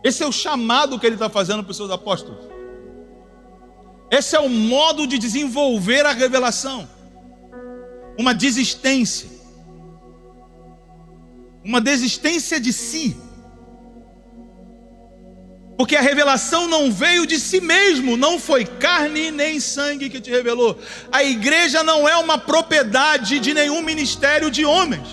Esse é o chamado que Ele está fazendo para os seus apóstolos. Esse é o modo de desenvolver a revelação. Uma desistência. Uma desistência de si. Porque a revelação não veio de si mesmo. Não foi carne nem sangue que te revelou. A igreja não é uma propriedade de nenhum ministério de homens.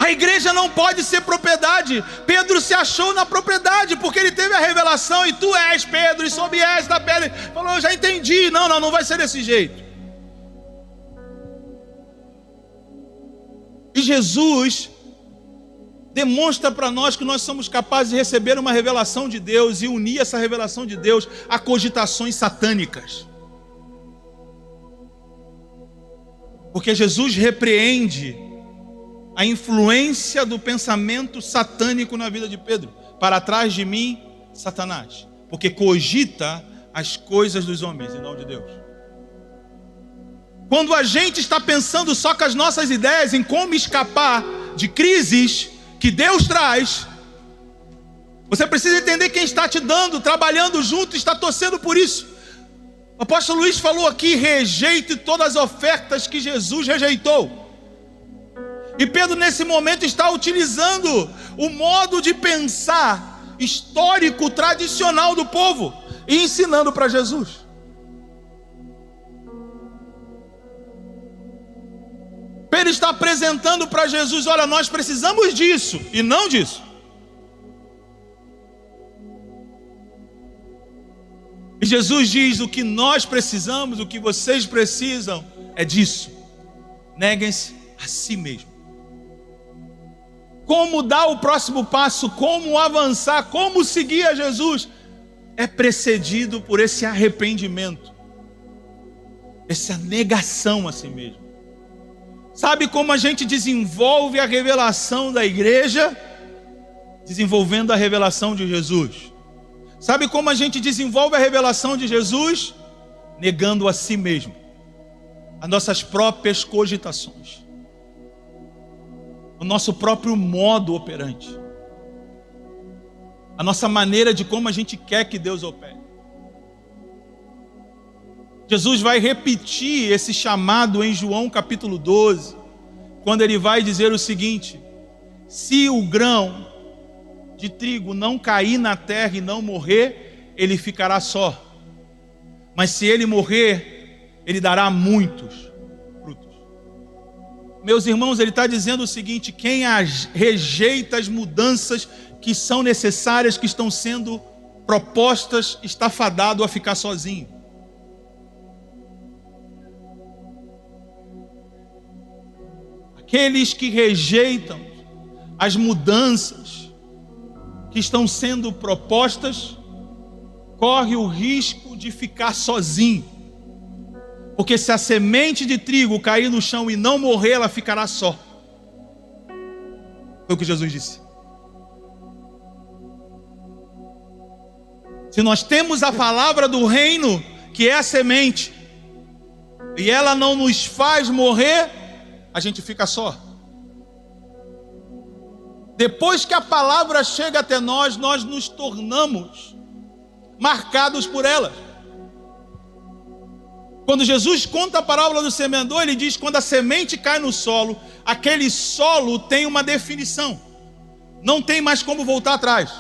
A igreja não pode ser propriedade. Pedro se achou na propriedade, porque ele teve a revelação: e tu és Pedro, e sob esta pedra. Falou: eu já entendi. Não vai ser desse jeito. E Jesus demonstra para nós que nós somos capazes de receber uma revelação de Deus e unir essa revelação de Deus a cogitações satânicas. Porque Jesus repreende a influência do pensamento satânico na vida de Pedro. Para trás de mim, Satanás. Porque cogita as coisas dos homens e não de Deus. Quando a gente está pensando só com as nossas ideias em como escapar de crises que Deus traz, você precisa entender quem está te dando, trabalhando junto, está torcendo por isso. O apóstolo Luiz falou aqui: rejeite todas as ofertas que Jesus rejeitou. E Pedro nesse momento está utilizando o modo de pensar histórico, tradicional do povo e ensinando para Jesus. Pedro está apresentando para Jesus: olha, nós precisamos disso e não disso. E Jesus diz: o que nós precisamos, o que vocês precisam é disso. Neguem-se a si mesmo. Como dar o próximo passo, como avançar, como seguir a Jesus, é precedido por esse arrependimento, essa negação a si mesmo. Sabe como a gente desenvolve a revelação da igreja? Desenvolvendo a revelação de Jesus. Sabe como a gente desenvolve a revelação de Jesus? Negando a si mesmo, as nossas próprias cogitações, o nosso próprio modo operante, a nossa maneira de como a gente quer que Deus opere. Jesus vai repetir esse chamado em João capítulo 12, quando ele vai dizer o seguinte: se o grão de trigo não cair na terra e não morrer, ele ficará só. Mas se ele morrer, ele dará muitos frutos. Meus irmãos, ele está dizendo o seguinte: quem rejeita as mudanças que são necessárias, que estão sendo propostas, está fadado a ficar sozinho. Aqueles que rejeitam as mudanças que estão sendo propostas, corre o risco de ficar sozinho. Porque se a semente de trigo cair no chão e não morrer, ela ficará só. Foi o que Jesus disse. Se nós temos a palavra do reino, que é a semente, e ela não nos faz morrer, a gente fica só. Depois que a palavra chega até nós, nós nos tornamos marcados por ela. Quando Jesus conta a parábola do semeador, ele diz: quando a semente cai no solo, aquele solo tem uma definição, não tem mais como voltar atrás.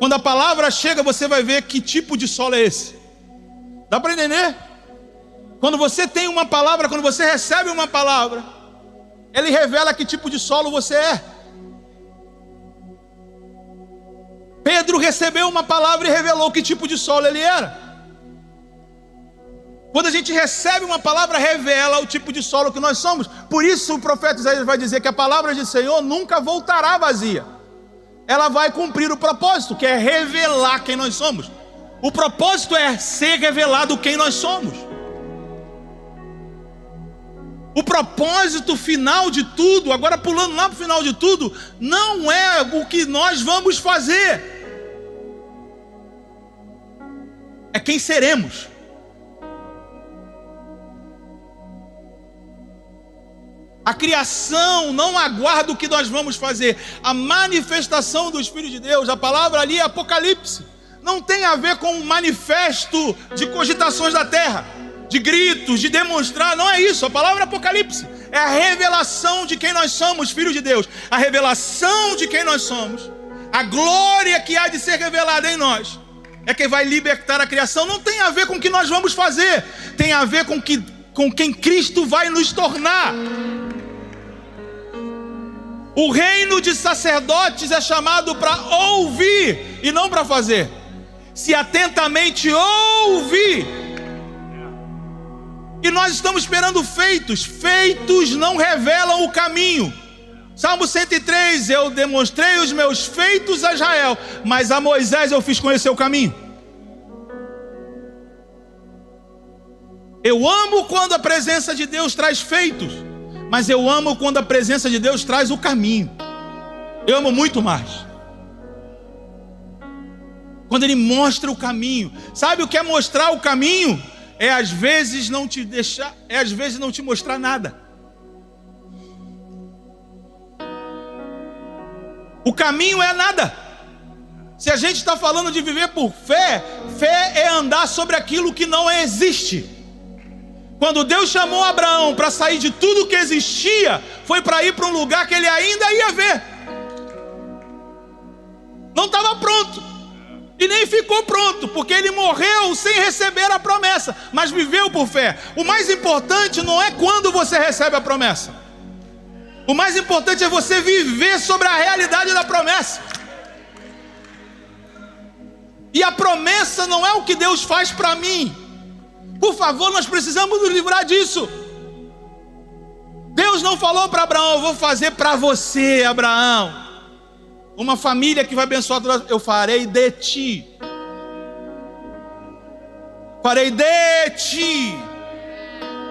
Quando a palavra chega, você vai ver que tipo de solo é esse. Dá para entender? Quando você tem uma palavra, quando você recebe uma palavra, ele revela que tipo de solo você é. Pedro recebeu uma palavra e revelou que tipo de solo ele era. Quando a gente recebe uma palavra, revela o tipo de solo que nós somos. Por isso o profeta Isaías vai dizer que a palavra do Senhor nunca voltará vazia. Ela vai cumprir o propósito, que é revelar quem nós somos. O propósito é ser revelado quem nós somos. O propósito final de tudo, agora pulando lá para o final de tudo, não é o que nós vamos fazer. É quem seremos. A criação não aguarda o que nós vamos fazer. A manifestação dos filhos de Deus, a palavra ali é Apocalipse. Não tem a ver com um manifesto de cogitações da terra, de gritos, de demonstrar. Não é isso. A palavra Apocalipse é a revelação de quem nós somos, filhos de Deus. A revelação de quem nós somos. A glória que há de ser revelada em nós é quem vai libertar a criação. Não tem a ver com o que nós vamos fazer. Tem a ver com quem Cristo vai nos tornar. O reino de sacerdotes é chamado para ouvir e não para fazer. Se atentamente ouvir. E nós estamos esperando feitos. Feitos não revelam o caminho. Salmo 103, eu demonstrei os meus feitos a Israel, mas a Moisés eu fiz conhecer o caminho. Eu amo quando a presença de Deus traz feitos, mas eu amo quando a presença de Deus traz o caminho. Eu amo muito mais quando Ele mostra o caminho. Sabe o que é mostrar o caminho? É às vezes não te deixar, é às vezes não te mostrar nada. O caminho é nada. Se a gente está falando de viver por fé, fé é andar sobre aquilo que não existe. Quando Deus chamou Abraão para sair de tudo que existia, foi para ir para um lugar que ele ainda ia ver. Não estava pronto. E nem ficou pronto, porque ele morreu sem receber a promessa, mas viveu por fé. O mais importante não é quando você recebe a promessa. O mais importante é você viver sobre a realidade da promessa. E a promessa não é o que Deus faz para mim. Por favor, nós precisamos nos livrar disso. Deus não falou para Abraão: eu vou fazer para você, Abraão, uma família que vai abençoar todas. Eu farei de ti. Farei de ti.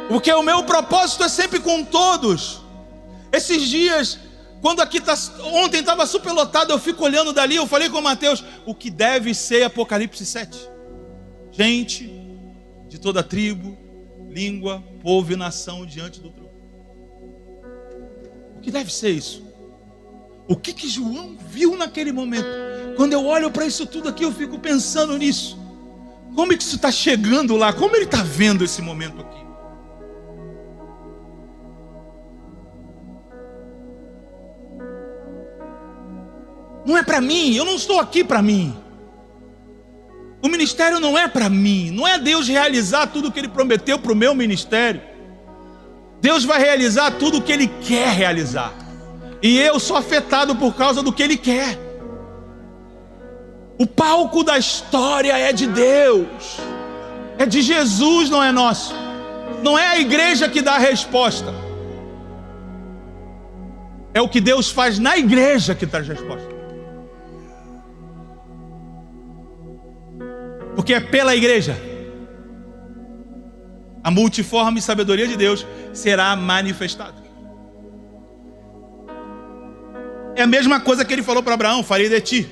Porque o meu propósito é sempre com todos. Esses dias, quando aqui ontem estava super lotado, eu fico olhando dali, eu falei com o Mateus, o que deve ser Apocalipse 7? Gente de toda tribo, língua, povo e nação diante do trono. O que deve ser isso? O que João viu naquele momento? Quando eu olho para isso tudo aqui, eu fico pensando nisso. Como é que isso está chegando lá? Como ele está vendo esse momento aqui? Não é para mim, eu não estou aqui para mim. O ministério não é para mim. Não é Deus realizar tudo o que Ele prometeu para o meu ministério. Deus vai realizar tudo o que Ele quer realizar. E eu sou afetado por causa do que Ele quer. O palco da história é de Deus. É de Jesus, não é nosso. Não é a igreja que dá a resposta. É o que Deus faz na igreja que traz resposta. Porque é pela igreja. A multiforme sabedoria de Deus será manifestada. É a mesma coisa que Ele falou para Abraão: farei de ti.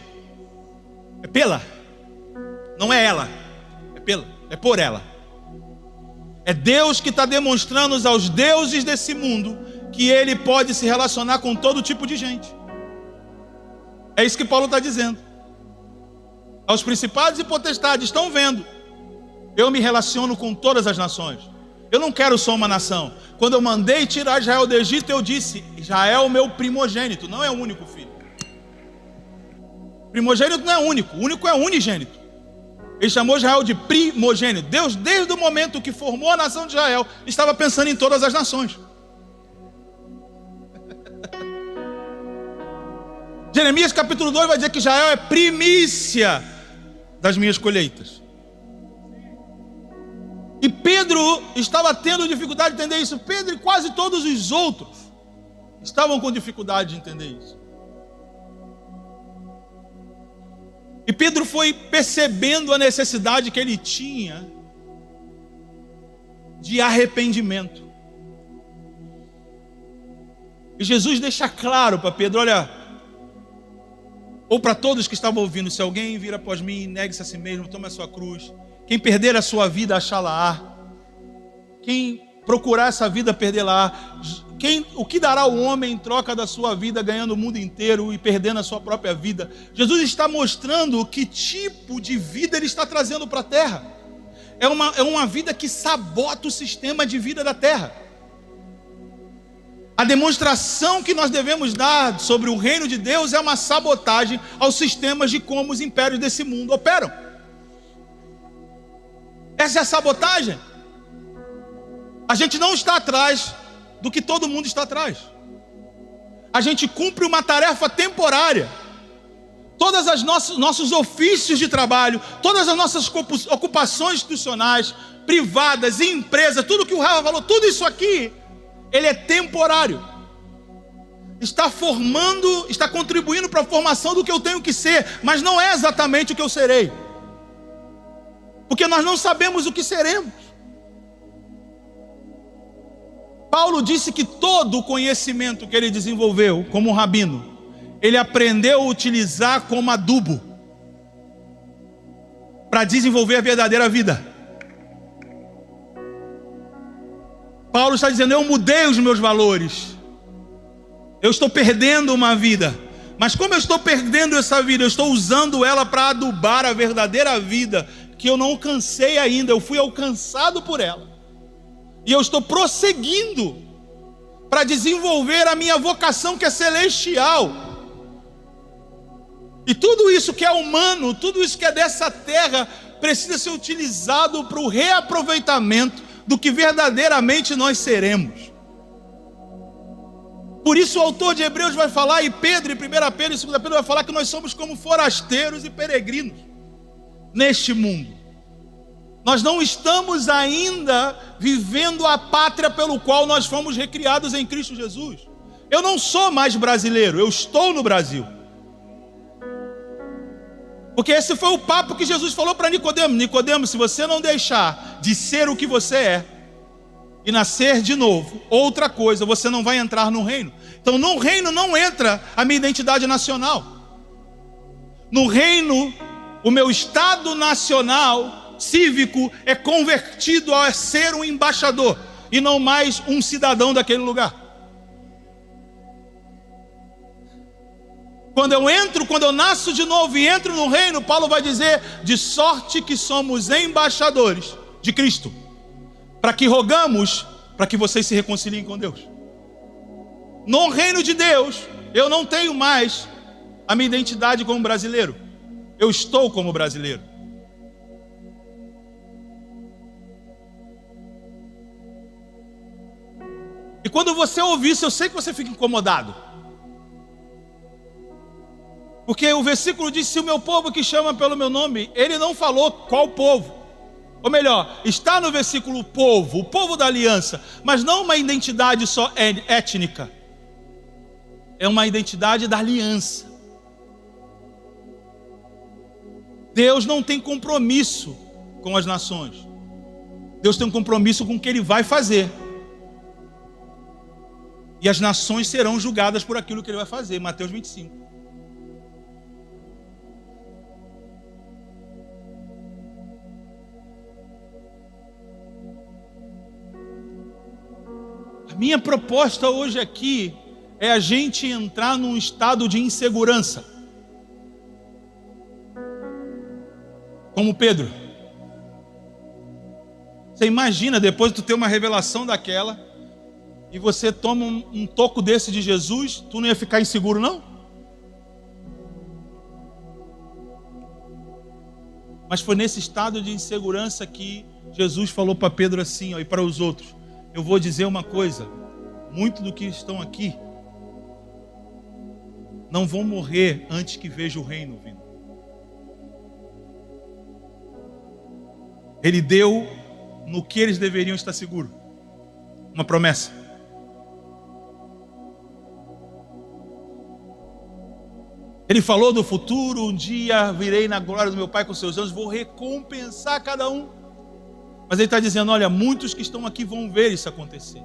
É pela. Não é ela. É pela. É por ela. É Deus que está demonstrando aos deuses desse mundo que Ele pode se relacionar com todo tipo de gente. É isso que Paulo está dizendo. Aos principados e potestades, estão vendo. Eu me relaciono com todas as nações. Eu não quero só uma nação. Quando eu mandei tirar Israel do Egito, eu disse: Israel é o meu primogênito, não é o único filho. Primogênito não é único, único é unigênito. Ele chamou Israel de primogênito. Deus, desde o momento que formou a nação de Israel, estava pensando em todas as nações. Jeremias capítulo 2 vai dizer que Israel é primícia das minhas colheitas. E Pedro estava tendo dificuldade de entender isso. Pedro e quase todos os outros estavam com dificuldade de entender isso. E Pedro foi percebendo a necessidade que ele tinha de arrependimento. E Jesus deixa claro para Pedro, olha, ou para todos que estavam ouvindo, se alguém vir após mim, negue-se a si mesmo, tome a sua cruz. Quem perder a sua vida, achá-la-á. Quem procurar essa vida, perdê-la-á. O que dará o homem em troca da sua vida, ganhando o mundo inteiro e perdendo a sua própria vida? Jesus está mostrando que tipo de vida ele está trazendo para a terra. É uma vida que sabota o sistema de vida da terra. A demonstração que nós devemos dar sobre o reino de Deus é uma sabotagem aos sistemas de como os impérios desse mundo operam. Essa é a sabotagem. A gente não está atrás do que todo mundo está atrás. A gente cumpre uma tarefa temporária. Todas as nossos ofícios de trabalho, todas as nossas ocupações institucionais, privadas e empresas, tudo que o Rafa falou, tudo isso aqui, ele é temporário. Está contribuindo para a formação do que eu tenho que ser, mas não é exatamente o que eu serei. Porque nós não sabemos o que seremos. Paulo disse que todo o conhecimento que ele desenvolveu como rabino, ele aprendeu a utilizar como adubo para desenvolver a verdadeira vida. Paulo está dizendo, eu mudei os meus valores. Eu estou perdendo uma vida. Mas como eu estou perdendo essa vida, eu estou usando ela para adubar a verdadeira vida que eu não alcancei ainda, eu fui alcançado por ela. E eu estou prosseguindo para desenvolver a minha vocação que é celestial. E tudo isso que é humano, tudo isso que é dessa terra, precisa ser utilizado para o reaproveitamento do que verdadeiramente nós seremos. Por isso o autor de Hebreus vai falar, e Pedro, em 1 Pedro e 2 Pedro vai falar que nós somos como forasteiros e peregrinos neste mundo. Nós não estamos ainda vivendo a pátria pelo qual nós fomos recriados em Cristo Jesus. Eu não sou mais brasileiro, eu estou no Brasil. Porque esse foi o papo que Jesus falou para Nicodemo. Nicodemo, se você não deixar de ser o que você é e nascer de novo, outra coisa, você não vai entrar no reino. Então no reino não entra a minha identidade nacional. No reino, o meu estado nacional cívico é convertido a ser um embaixador e não mais um cidadão daquele lugar. Quando eu nasço de novo e entro no reino, Paulo vai dizer, de sorte que somos embaixadores de Cristo, para que rogamos para que vocês se reconciliem com Deus. No reino de Deus, eu não tenho mais a minha identidade como brasileiro, eu estou como brasileiro. E quando você ouvir isso, eu sei que você fica incomodado. Porque o versículo diz, se o meu povo que chama pelo meu nome, ele não falou qual povo. Ou melhor, está no versículo povo, o povo da aliança, mas não uma identidade só étnica. É uma identidade da aliança. Deus não tem compromisso com as nações. Deus tem um compromisso com o que Ele vai fazer. E as nações serão julgadas por aquilo que Ele vai fazer. Mateus 25. A minha proposta hoje aqui é a gente entrar num estado de insegurança. Como Pedro. Você imagina, depois de tu ter uma revelação daquela, e você toma um toco desse de Jesus, tu não ia ficar inseguro, não? Mas foi nesse estado de insegurança que Jesus falou para Pedro assim, ó, e para os outros: eu vou dizer uma coisa, muitos do que estão aqui não vão morrer antes que vejam o reino vindo. Ele deu no que eles deveriam estar seguros, uma promessa. Ele falou do futuro: um dia virei na glória do meu Pai com seus anjos, vou recompensar cada um. Mas ele está dizendo: olha, muitos que estão aqui vão ver isso acontecer.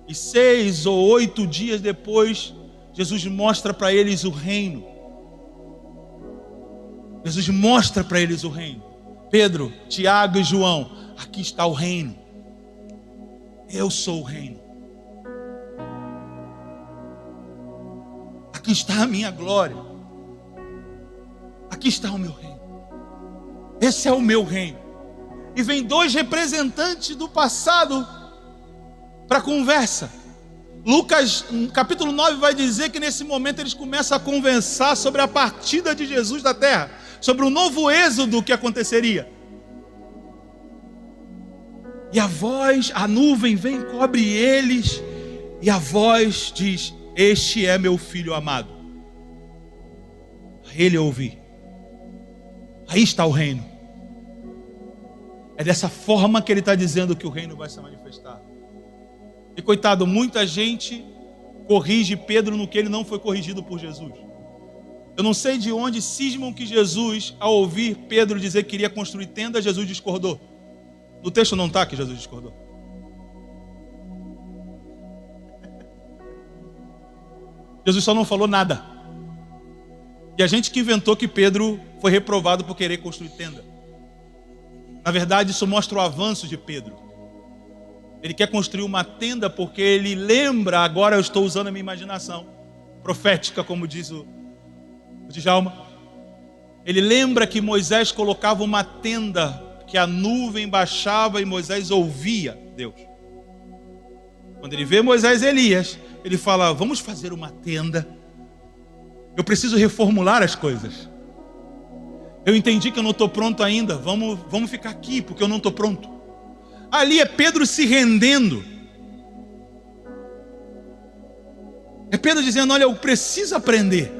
E 6 ou 8 dias depois, Jesus mostra para eles o reino. Jesus mostra para eles o reino. Pedro, Tiago e João, aqui está o reino. Eu sou o reino. Aqui está a minha glória. Aqui está o meu reino. Esse é o meu reino. E vem 2 representantes do passado para a conversa. Lucas, capítulo 9, vai dizer que nesse momento eles começam a conversar sobre a partida de Jesus da terra, sobre o novo êxodo que aconteceria. E a voz, a nuvem vem, cobre eles, e a voz diz: este é meu filho amado. A ele ouvi. Aí está o reino. É dessa forma que ele está dizendo que o reino vai se manifestar. E coitado, muita gente corrige Pedro no que ele não foi corrigido por Jesus. Eu não sei de onde cismam que Jesus, ao ouvir Pedro dizer que queria construir tenda, Jesus discordou. No texto não está que Jesus discordou. Jesus só não falou nada. E a gente que inventou que Pedro foi reprovado por querer construir tenda. Na verdade, isso mostra o avanço de Pedro. Ele quer construir uma tenda porque ele lembra, agora eu estou usando a minha imaginação profética, como diz o Djalma. Ele lembra que Moisés colocava uma tenda, que a nuvem baixava e Moisés ouvia Deus. Quando ele vê Moisés e Elias, ele fala: vamos fazer uma tenda. Eu preciso reformular as coisas. Eu entendi que eu não estou pronto ainda. Vamos ficar aqui porque eu não estou pronto. Ali é Pedro se rendendo. É Pedro dizendo: olha, eu preciso aprender.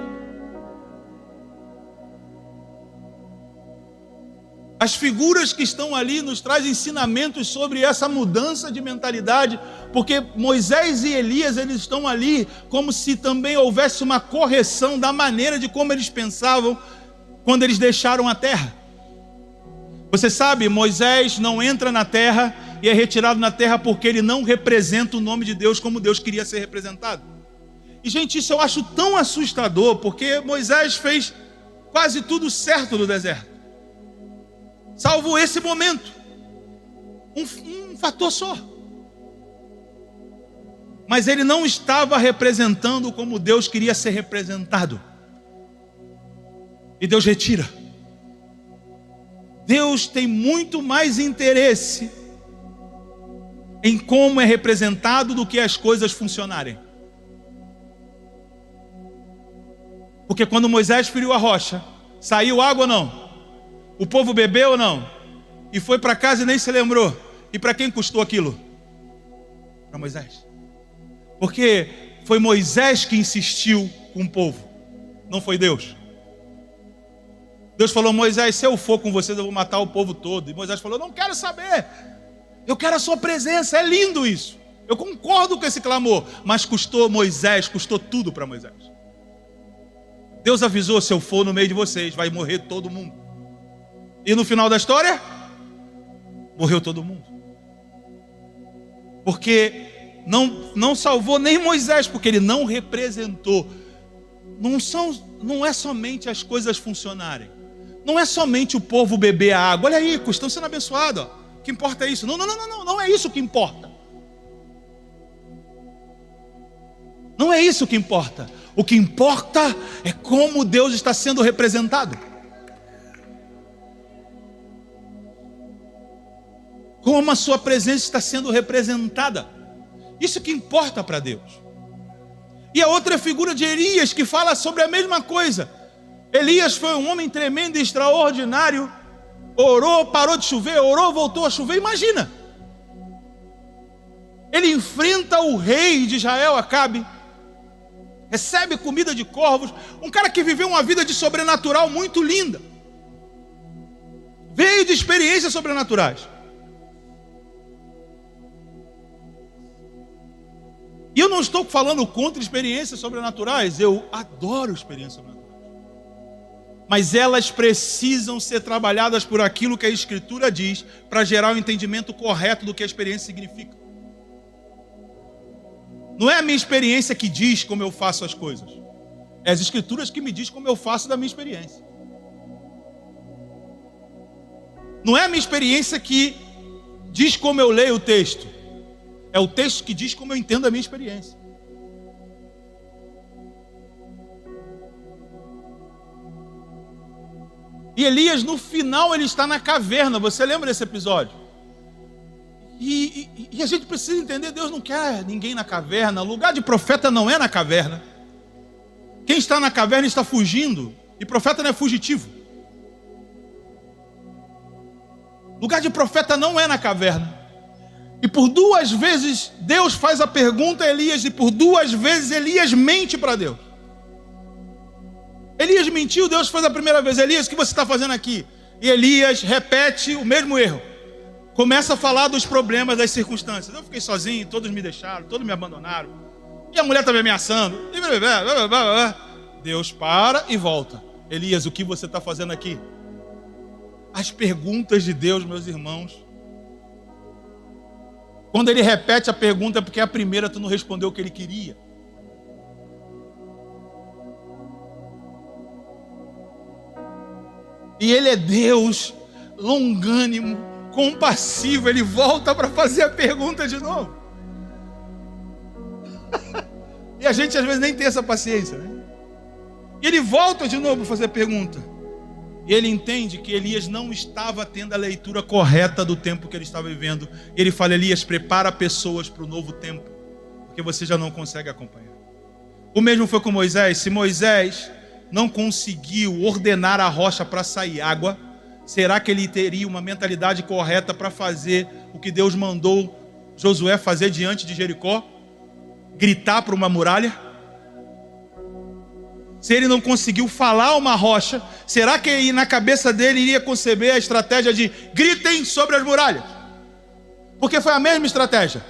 As figuras que estão ali nos trazem ensinamentos sobre essa mudança de mentalidade, porque Moisés e Elias, eles estão ali como se também houvesse uma correção da maneira de como eles pensavam quando eles deixaram a terra. Você sabe, Moisés não entra na terra e é retirado na terra porque ele não representa o nome de Deus como Deus queria ser representado. E gente, isso eu acho tão assustador, porque Moisés fez quase tudo certo no deserto, salvo esse momento, um fator só. Mas ele não estava representando como Deus queria ser representado. E Deus retira. Deus tem muito mais interesse em como é representado do que as coisas funcionarem. Porque quando Moisés feriu a rocha, saiu água ou não? O povo bebeu ou não? E foi para casa e nem se lembrou. E para quem custou aquilo? Para Moisés. Porque foi Moisés que insistiu com o povo, não foi Deus. Deus falou: Moisés, se eu for com vocês, eu vou matar o povo todo. E Moisés falou: não quero saber. Eu quero a sua presença. É lindo isso. Eu concordo com esse clamor. Mas custou Moisés, custou tudo para Moisés. Deus avisou: se eu for no meio de vocês, vai morrer todo mundo. E no final da história, morreu todo mundo. Porque não salvou nem Moisés, porque ele não representou. Não é somente as coisas funcionarem. Não é somente o povo beber a água. Olha aí, estão sendo abençoados. O que importa é isso. Não é isso que importa. Não é isso que importa. O que importa é como Deus está sendo representado. Como a sua presença está sendo representada. Isso que importa para Deus. E a outra figura de Elias, que fala sobre a mesma coisa. Elias foi um homem tremendo e extraordinário. Orou, parou de chover, orou, voltou a chover. Imagina. Ele enfrenta o rei de Israel, Acabe. Recebe comida de corvos. Um cara que viveu uma vida de sobrenatural muito linda. Veio de experiências sobrenaturais. E eu não estou falando contra experiências sobrenaturais. Eu adoro experiências sobrenaturais. Mas elas precisam ser trabalhadas por aquilo que a Escritura diz, para gerar o entendimento correto do que a experiência significa. Não é a minha experiência que diz como eu faço as coisas. É as Escrituras que me diz como eu faço da minha experiência. Não é a minha experiência que diz como eu leio o texto. É o texto que diz como eu entendo a minha experiência. E Elias, no final, ele está na caverna. Você lembra desse episódio? E a gente precisa entender, Deus não quer ninguém na caverna. O lugar de profeta não é na caverna. Quem está na caverna está fugindo. E profeta não é fugitivo. O lugar de profeta não é na caverna. E por 2 vezes Deus faz a pergunta a Elias. E por 2 vezes Elias mente para Deus. Elias mentiu, Deus faz a primeira vez. Elias, o que você está fazendo aqui? E Elias repete o mesmo erro. Começa a falar dos problemas, das circunstâncias. Eu fiquei sozinho, todos me deixaram, todos me abandonaram. E a mulher está me ameaçando. Deus para e volta. Elias, o que você está fazendo aqui? As perguntas de Deus, meus irmãos. Quando ele repete a pergunta é porque a primeira tu não respondeu o que ele queria. E ele é Deus longânimo, compassivo. Ele volta para fazer a pergunta de novo. E a gente às vezes nem tem essa paciência, né? E ele volta de novo para fazer a pergunta. E ele entende que Elias não estava tendo a leitura correta do tempo que ele estava vivendo. Ele fala: Elias, prepara pessoas para o novo tempo, porque você já não consegue acompanhar. O mesmo foi com Moisés. Se Moisés não conseguiu ordenar a rocha para sair água, será que ele teria uma mentalidade correta para fazer o que Deus mandou Josué fazer diante de Jericó? Gritar para uma muralha? Se ele não conseguiu falar uma rocha, será que na cabeça dele iria conceber a estratégia de gritem sobre as muralhas? Porque foi a mesma estratégia.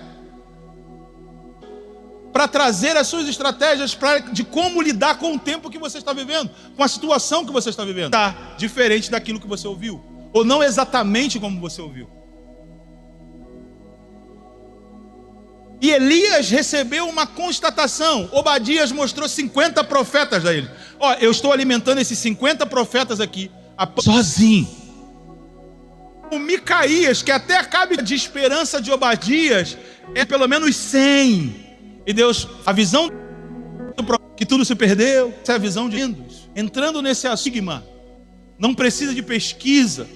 Para trazer as suas estratégias de como lidar com o tempo que você está vivendo, com a situação que você está vivendo. Está diferente daquilo que você ouviu, ou não exatamente como você ouviu. E Elias recebeu uma constatação. Obadias mostrou 50 profetas a ele. Ó, eu estou alimentando esses 50 profetas aqui, sozinho. O Micaías, que até acaba de esperança de Obadias, é pelo menos 100. E Deus, a visão que tudo se perdeu, essa é a visão de Windows. Entrando nesse assigma, não precisa de pesquisa,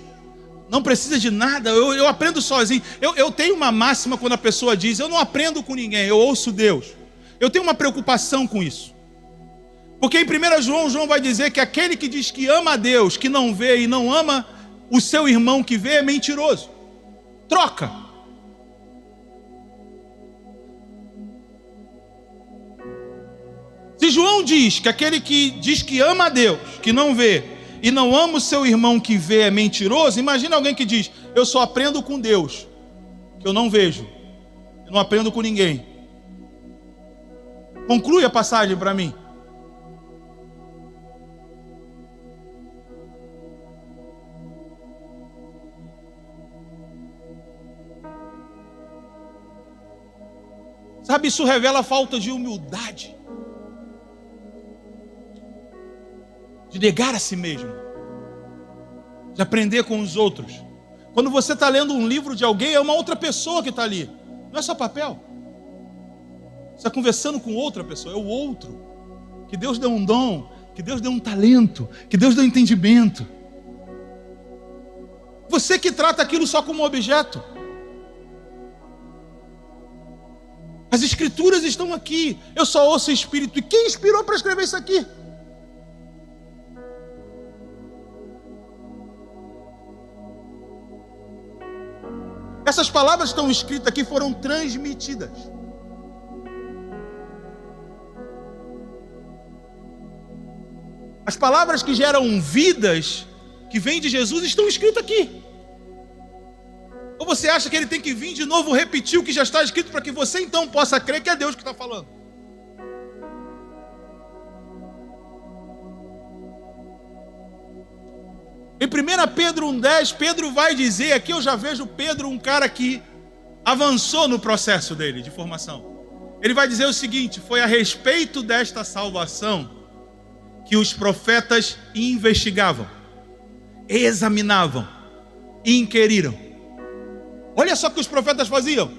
não precisa de nada, eu aprendo sozinho. Eu tenho uma máxima quando a pessoa diz: eu não aprendo com ninguém, eu ouço Deus. Eu tenho uma preocupação com isso. Porque em 1 João vai dizer que aquele que diz que ama a Deus, que não vê e não ama o seu irmão que vê, é mentiroso. Troca. Se João diz que aquele que diz que ama a Deus, que não vê, e não ama o seu irmão que vê, é mentiroso, imagina alguém que diz: eu só aprendo com Deus, que eu não vejo, eu não aprendo com ninguém. Conclui a passagem para mim. Sabe, isso revela a falta de humildade, de negar a si mesmo, de aprender com os outros. Quando você está lendo um livro de alguém, é uma outra pessoa que está ali, não é só papel. Você está conversando com outra pessoa, é o outro, que Deus deu um dom, que Deus deu um talento, que Deus deu um entendimento. Você que trata aquilo só como objeto. As escrituras estão aqui, eu só ouço o Espírito. E quem inspirou para escrever isso aqui? Essas palavras que estão escritas aqui foram transmitidas. As palavras que geram vidas, que vêm de Jesus, estão escritas aqui. Ou você acha que ele tem que vir de novo repetir o que já está escrito para que você então possa crer que é Deus que está falando? Em 1 Pedro 1,10, Pedro vai dizer, aqui eu já vejo Pedro um cara que avançou no processo dele de formação. Ele vai dizer o seguinte: foi a respeito desta salvação que os profetas investigavam, examinavam e inquiriram. Olha só o que os profetas faziam: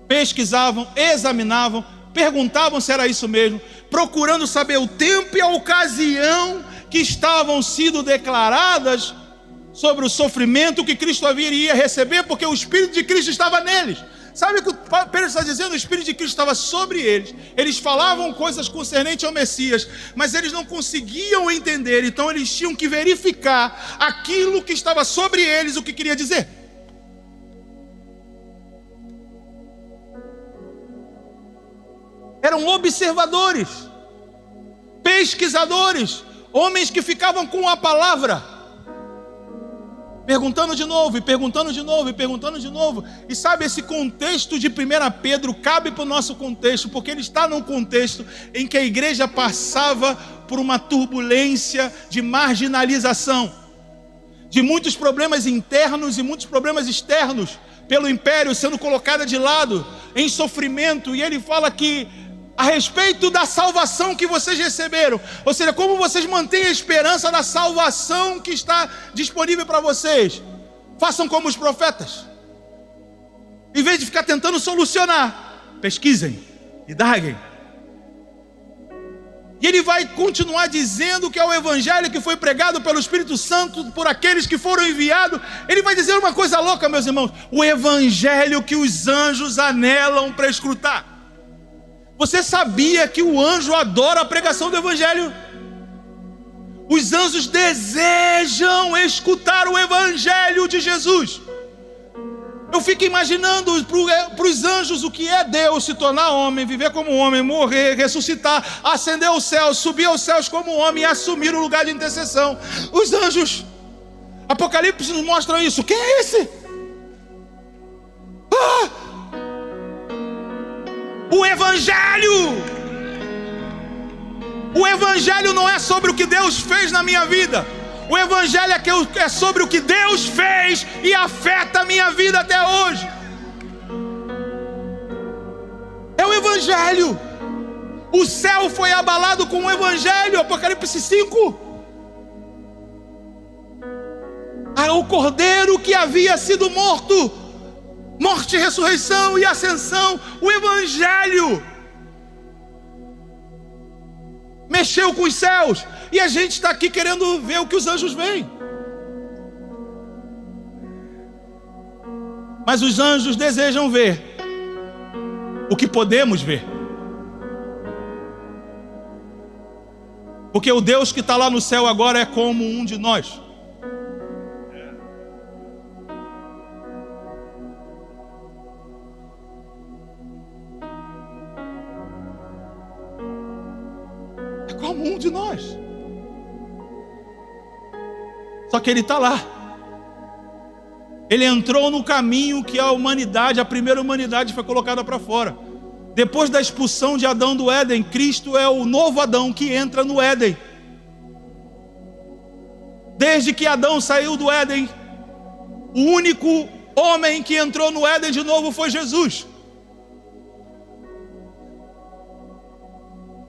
pesquisavam, examinavam, perguntavam se era isso mesmo, procurando saber o tempo e a ocasião que estavam sendo declaradas sobre o sofrimento que Cristo iria receber, porque o Espírito de Cristo estava neles. Sabe o que Pedro está dizendo? O Espírito de Cristo estava sobre eles. Eles falavam coisas concernentes ao Messias, mas eles não conseguiam entender, então eles tinham que verificar aquilo que estava sobre eles, o que queria dizer. Eram observadores, pesquisadores, homens que ficavam com a palavra, perguntando de novo, e perguntando de novo, e perguntando de novo. E sabe, esse contexto de 1 Pedro cabe para o nosso contexto, porque ele está num contexto em que a igreja passava por uma turbulência de marginalização, de muitos problemas internos e muitos problemas externos, pelo império sendo colocada de lado, em sofrimento. E ele fala que a respeito da salvação que vocês receberam, ou seja, como vocês mantêm a esperança da salvação que está disponível para vocês, façam como os profetas. Em vez de ficar tentando solucionar, pesquisem, indaguem. E ele vai continuar dizendo que é o evangelho que foi pregado pelo Espírito Santo por aqueles que foram enviados. Ele vai dizer uma coisa louca, meus irmãos: o evangelho que os anjos anelam para escutar. Você sabia que o anjo adora a pregação do evangelho? Os anjos desejam escutar o evangelho de Jesus. Eu fico imaginando para os anjos o que é Deus: se tornar homem, viver como homem, morrer, ressuscitar, ascender aos céus, subir aos céus como homem e assumir o lugar de intercessão. Os anjos, Apocalipse nos mostra isso. Quem é esse? O Evangelho! O Evangelho não é sobre o que Deus fez na minha vida. O Evangelho é sobre o que Deus fez e afeta a minha vida até hoje. É o Evangelho. O céu foi abalado com o Evangelho. Apocalipse 5. O Cordeiro que havia sido morto, morte, ressurreição e ascensão, o Evangelho mexeu com os céus. E a gente está aqui querendo ver o que os anjos veem. Mas os anjos desejam ver o que podemos ver. Porque o Deus que está lá no céu agora é como um de nós. Como um de nós. Só que ele está lá. Ele entrou no caminho que a humanidade, a primeira humanidade, foi colocada para fora. Depois da expulsão de Adão do Éden, Cristo é o novo Adão que entra no Éden. Desde que Adão saiu do Éden, o único homem que entrou no Éden de novo foi Jesus.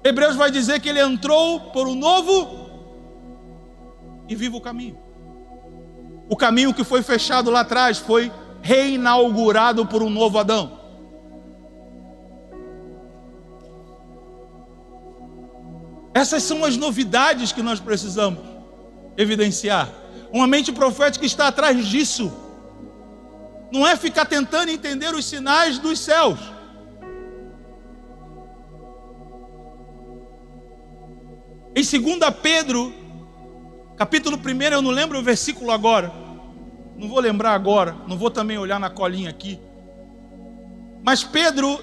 Hebreus vai dizer que ele entrou por um novo e vivo caminho. O caminho que foi fechado lá atrás foi reinaugurado por um novo Adão. Essas são as novidades que nós precisamos evidenciar. Uma mente profética está atrás disso. Não é ficar tentando entender os sinais dos céus. Em 2 Pedro, capítulo 1, eu não lembro o versículo agora, não vou lembrar agora, não vou também olhar na colinha aqui. Mas Pedro,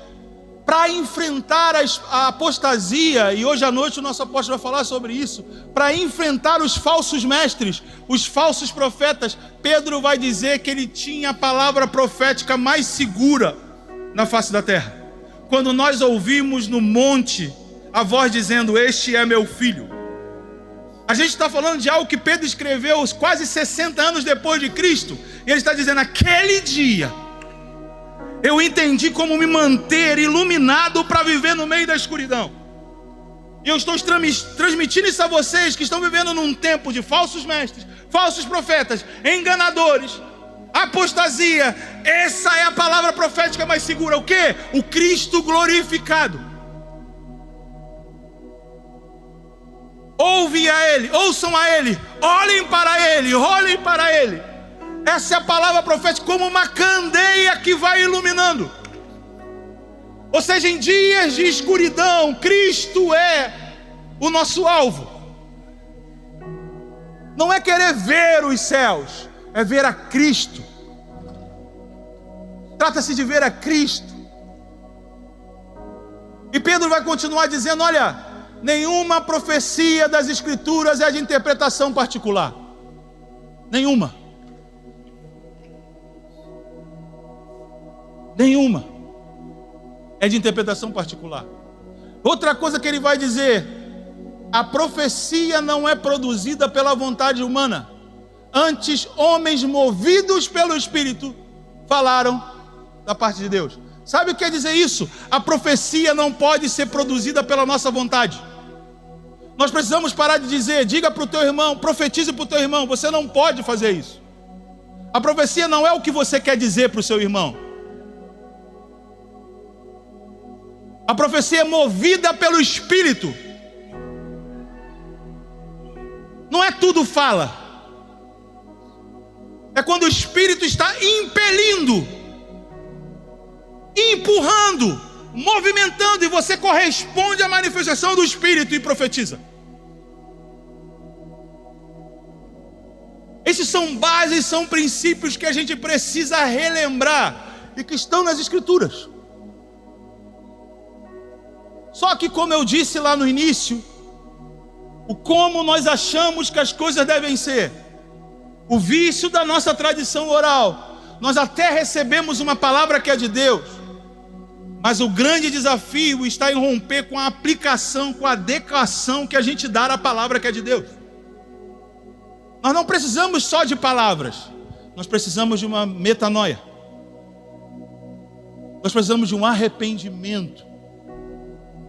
para enfrentar a apostasia, e hoje à noite o nosso apóstolo vai falar sobre isso, para enfrentar os falsos mestres, os falsos profetas, Pedro vai dizer que ele tinha a palavra profética mais segura na face da terra. Quando nós ouvimos no monte a voz dizendo: este é meu filho. A gente está falando de algo que Pedro escreveu quase 60 anos depois de Cristo. E ele está dizendo: aquele dia eu entendi como me manter iluminado para viver no meio da escuridão. E eu estou transmitindo isso a vocês que estão vivendo num tempo de falsos mestres, falsos profetas, enganadores, apostasia. Essa é a palavra profética mais segura. O quê? O Cristo glorificado. Ouve a Ele, ouçam a Ele, olhem para Ele, olhem para Ele. Essa é a palavra profética, como uma candeia que vai iluminando. Ou seja, em dias de escuridão, Cristo é o nosso alvo. Não é querer ver os céus, é ver a Cristo. Trata-se de ver a Cristo. E Pedro vai continuar dizendo: olha, nenhuma profecia das Escrituras é de interpretação particular. Nenhuma. Nenhuma é de interpretação particular. Outra coisa que ele vai dizer: a profecia não é produzida pela vontade humana. Antes, homens movidos pelo Espírito falaram da parte de Deus. Sabe o que quer dizer isso? A profecia não pode ser produzida pela nossa vontade. Nós precisamos parar de dizer: diga para o teu irmão, profetize para o teu irmão. Você não pode fazer isso. A profecia não é o que você quer dizer para o seu irmão. A profecia é movida pelo Espírito. Não é tudo fala. É quando o Espírito está impelindo, empurrando, movimentando, e você corresponde à manifestação do Espírito e profetiza. Esses são bases, são princípios que a gente precisa relembrar e que estão nas Escrituras. Só que, como eu disse lá no início, o como nós achamos que as coisas devem ser, o vício da nossa tradição oral. Nós até recebemos uma palavra que é de Deus, mas o grande desafio está em romper com a aplicação, com a adequação que a gente dá à palavra que é de Deus. Nós não precisamos só de palavras, nós precisamos de uma metanoia. Nós precisamos de um arrependimento.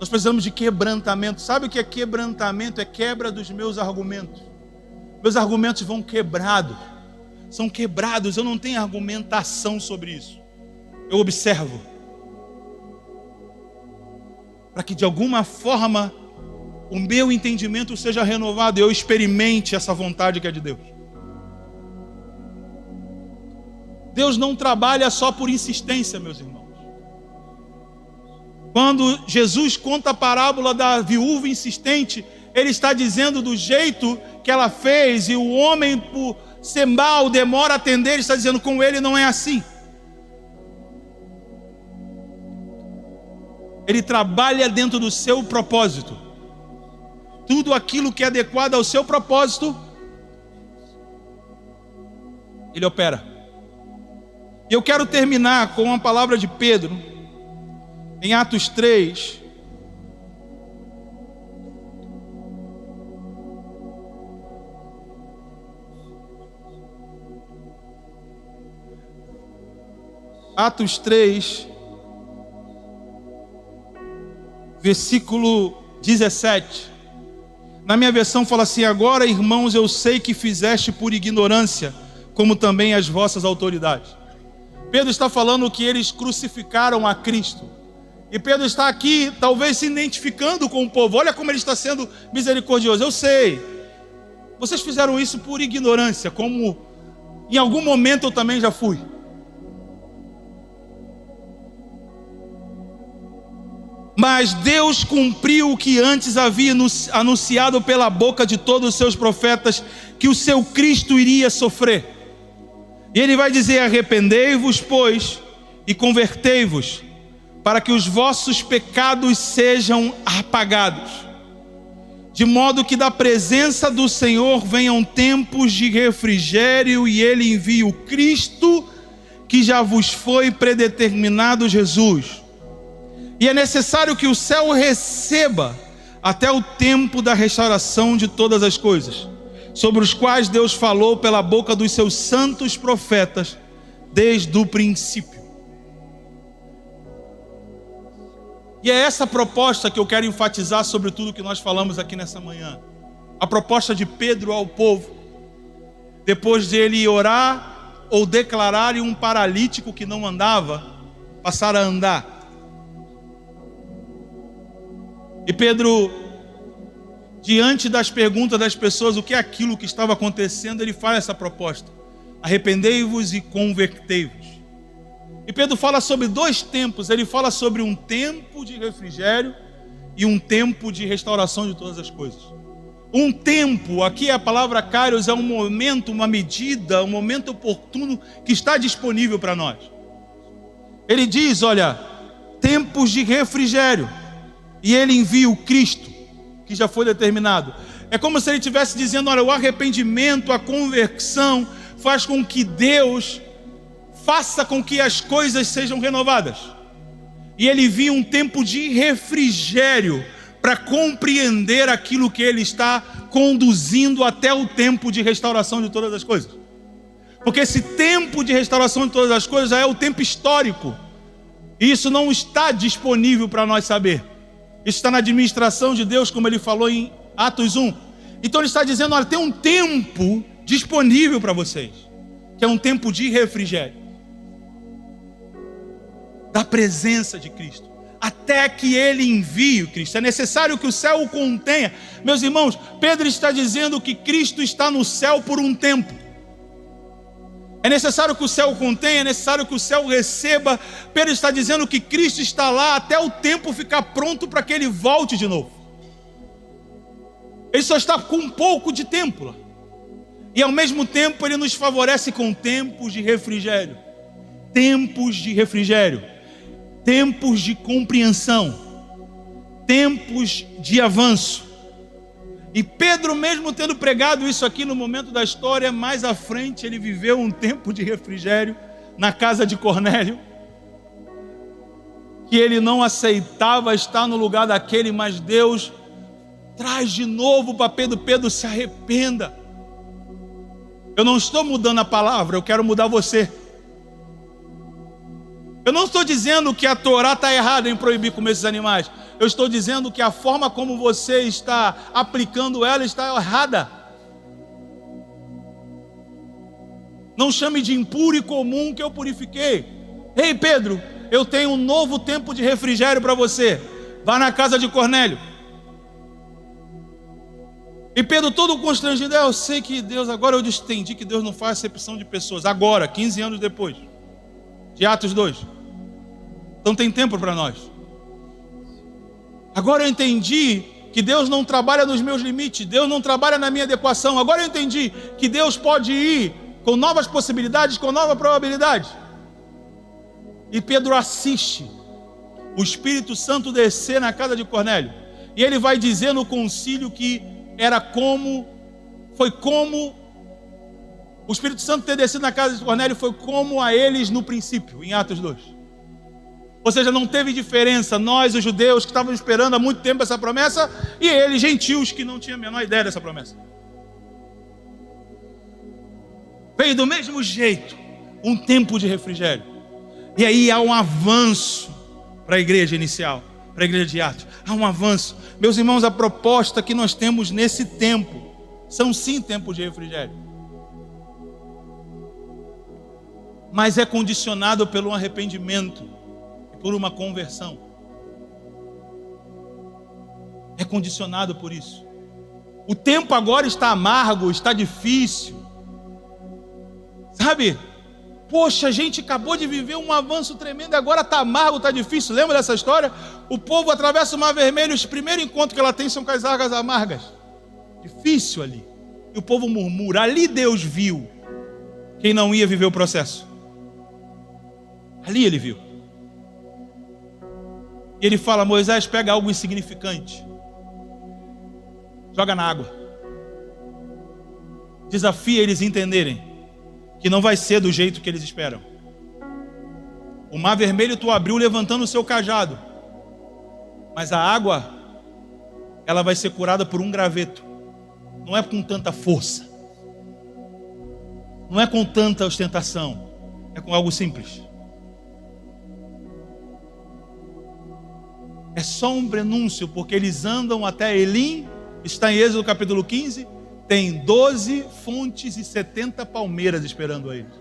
Nós precisamos de quebrantamento. Sabe o que é quebrantamento? É quebra dos meus argumentos. Meus argumentos vão quebrados. São quebrados, eu não tenho argumentação sobre isso. Eu observo. Para que de alguma forma o meu entendimento seja renovado e eu experimente essa vontade que é de Deus. Deus não trabalha só por insistência, meus irmãos. Quando Jesus conta a parábola da viúva insistente, Ele está dizendo do jeito que ela fez, e o homem, por ser mal, demora a atender. Ele está dizendo: com ele não é assim. Ele trabalha dentro do seu propósito. Tudo aquilo que é adequado ao seu propósito, Ele opera. E eu quero terminar com uma palavra de Pedro, em Atos 3, Atos 3, versículo 17. Na minha versão fala assim: agora, irmãos, eu sei que fizeste por ignorância, como também as vossas autoridades. Pedro está falando que eles crucificaram a Cristo. E Pedro está aqui, talvez se identificando com o povo. Olha como ele está sendo misericordioso. Eu sei, vocês fizeram isso por ignorância, como em algum momento eu também já fui. Mas Deus cumpriu o que antes havia anunciado pela boca de todos os seus profetas, que o seu Cristo iria sofrer. E ele vai dizer: arrependei-vos, pois, e convertei-vos, para que os vossos pecados sejam apagados, de modo que da presença do Senhor venham tempos de refrigério, e ele envie o Cristo, que já vos foi predeterminado, Jesus. E é necessário que o céu receba até o tempo da restauração de todas as coisas, sobre os quais Deus falou pela boca dos seus santos profetas desde o princípio. E é essa proposta que eu quero enfatizar sobre tudo que nós falamos aqui nessa manhã. A proposta de Pedro ao povo, depois de ele orar ou declarar um paralítico que não andava, passar a andar. E Pedro, diante das perguntas das pessoas, o que é aquilo que estava acontecendo, ele faz essa proposta: arrependei-vos e convertei-vos. E Pedro fala sobre dois tempos. Ele fala sobre um tempo de refrigério e um tempo de restauração de todas as coisas. Um tempo, aqui a palavra kairos é um momento, uma medida, um momento oportuno que está disponível para nós. Ele diz, olha, tempos de refrigério, e ele envia o Cristo, que já foi determinado. É como se ele estivesse dizendo, olha, o arrependimento, a conversão faz com que Deus faça com que as coisas sejam renovadas. E ele envia um tempo de refrigério para compreender aquilo que ele está conduzindo até o tempo de restauração de todas as coisas. Porque esse tempo de restauração de todas as coisas já é o tempo histórico. E isso não está disponível para nós saber. Isso está na administração de Deus, como ele falou em Atos 1. Então ele está dizendo, olha, tem um tempo disponível para vocês, que é um tempo de refrigério, da presença de Cristo, até que ele envie o Cristo. É necessário que o céu o contenha. Meus irmãos, Pedro está dizendo que Cristo está no céu por um tempo. É necessário que o céu o contenha, é necessário que o céu o receba. Pedro está dizendo que Cristo está lá até o tempo ficar pronto para que ele volte de novo. Ele só está com um pouco de tempo lá. E ao mesmo tempo ele nos favorece com tempos de refrigério. Tempos de refrigério. Tempos de compreensão, tempos de avanço. E Pedro, mesmo tendo pregado isso aqui no momento da história, mais à frente ele viveu um tempo de refrigério na casa de Cornélio, que ele não aceitava estar no lugar daquele, mas Deus traz de novo para Pedro: Pedro, se arrependa. Eu não estou mudando a palavra, eu quero mudar você. Eu não estou dizendo que a Torá está errada em proibir comer esses animais. Eu estou dizendo que a forma como você está aplicando ela está errada. Não chame de impuro e comum que eu purifiquei. Ei, Pedro, eu tenho um novo tempo de refrigério para você. Vá na casa de Cornélio. E Pedro, todo constrangido, eu sei que Deus, agora eu entendi que Deus não faz acepção de pessoas. Agora, 15 anos depois de Atos 2. Então tem tempo para nós. Agora eu entendi que Deus não trabalha nos meus limites, Deus não trabalha na minha adequação. Agora eu entendi que Deus pode ir com novas possibilidades, com nova probabilidade. E Pedro assiste o Espírito Santo descer na casa de Cornélio. E ele vai dizer no concílio que foi como o Espírito Santo ter descido na casa de Cornélio, foi como a eles no princípio, em Atos 2. Ou seja, não teve diferença, nós os judeus que estavam esperando há muito tempo essa promessa, e eles gentios que não tinham a menor ideia dessa promessa. Veio do mesmo jeito, um tempo de refrigério. E aí há um avanço para a igreja inicial, para a igreja de Atos. Há um avanço. Meus irmãos, a proposta que nós temos nesse tempo, são sim tempos de refrigério. Mas é condicionado pelo arrependimento e por uma conversão. É condicionado por isso. O tempo agora está amargo, está difícil. Sabe? Poxa, a gente acabou de viver um avanço tremendo, agora está amargo, está difícil. Lembra dessa história? O povo atravessa o Mar Vermelho, os primeiros encontros que ela tem são com as águas amargas. Difícil ali. E o povo murmura. Ali Deus viu Quem não ia viver o processo? Ali ele viu. E ele fala: Moisés, pega algo insignificante, joga na água. Desafia eles a entenderem que não vai ser do jeito que eles esperam. O mar vermelho tu abriu levantando o seu cajado, mas a água, ela vai ser curada por um graveto. Não é com tanta força, não é com tanta ostentação, é com algo simples. É só um prenúncio, porque eles andam até Elim, está em Êxodo capítulo 15, tem 12 fontes e 70 palmeiras esperando a eles.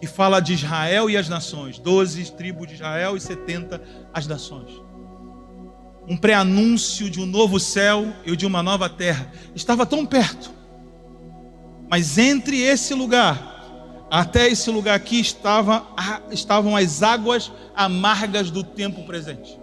Que fala de Israel e as nações, 12 tribos de Israel e 70 as nações. Um pré-anúncio de um novo céu e de uma nova terra. Estava tão perto, mas entre esse lugar até esse lugar aqui estavam as águas amargas do tempo presente.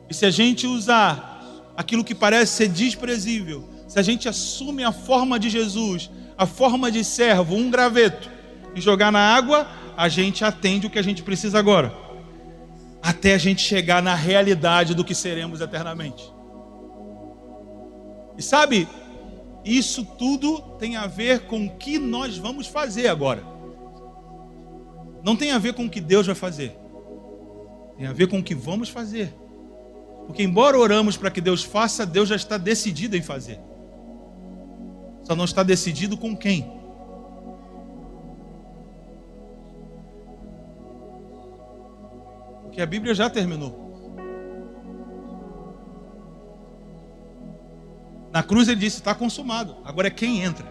E se a gente usar aquilo que parece ser desprezível, se a gente assume a forma de Jesus, a forma de servo, um graveto, e jogar na água, a gente atende o que a gente precisa agora, até a gente chegar na realidade do que seremos eternamente. E sabe, isso tudo tem a ver com o que nós vamos fazer agora. Não tem a ver com o que Deus vai fazer, tem a ver com o que vamos fazer. Porque embora oramos para que Deus faça, Deus já está decidido em fazer. Só não está decidido com quem. Porque a Bíblia já terminou. Na cruz ele disse: está consumado. Agora é quem entra.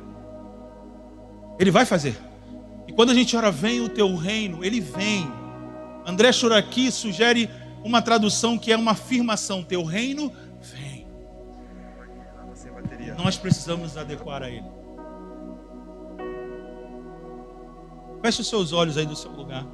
Ele vai fazer. E quando a gente ora, vem o teu reino, ele vem. André Churaqui sugere uma tradução que é uma afirmação: teu reino vem. Nós precisamos nos adequar a ele. Feche os seus olhos aí do seu lugar.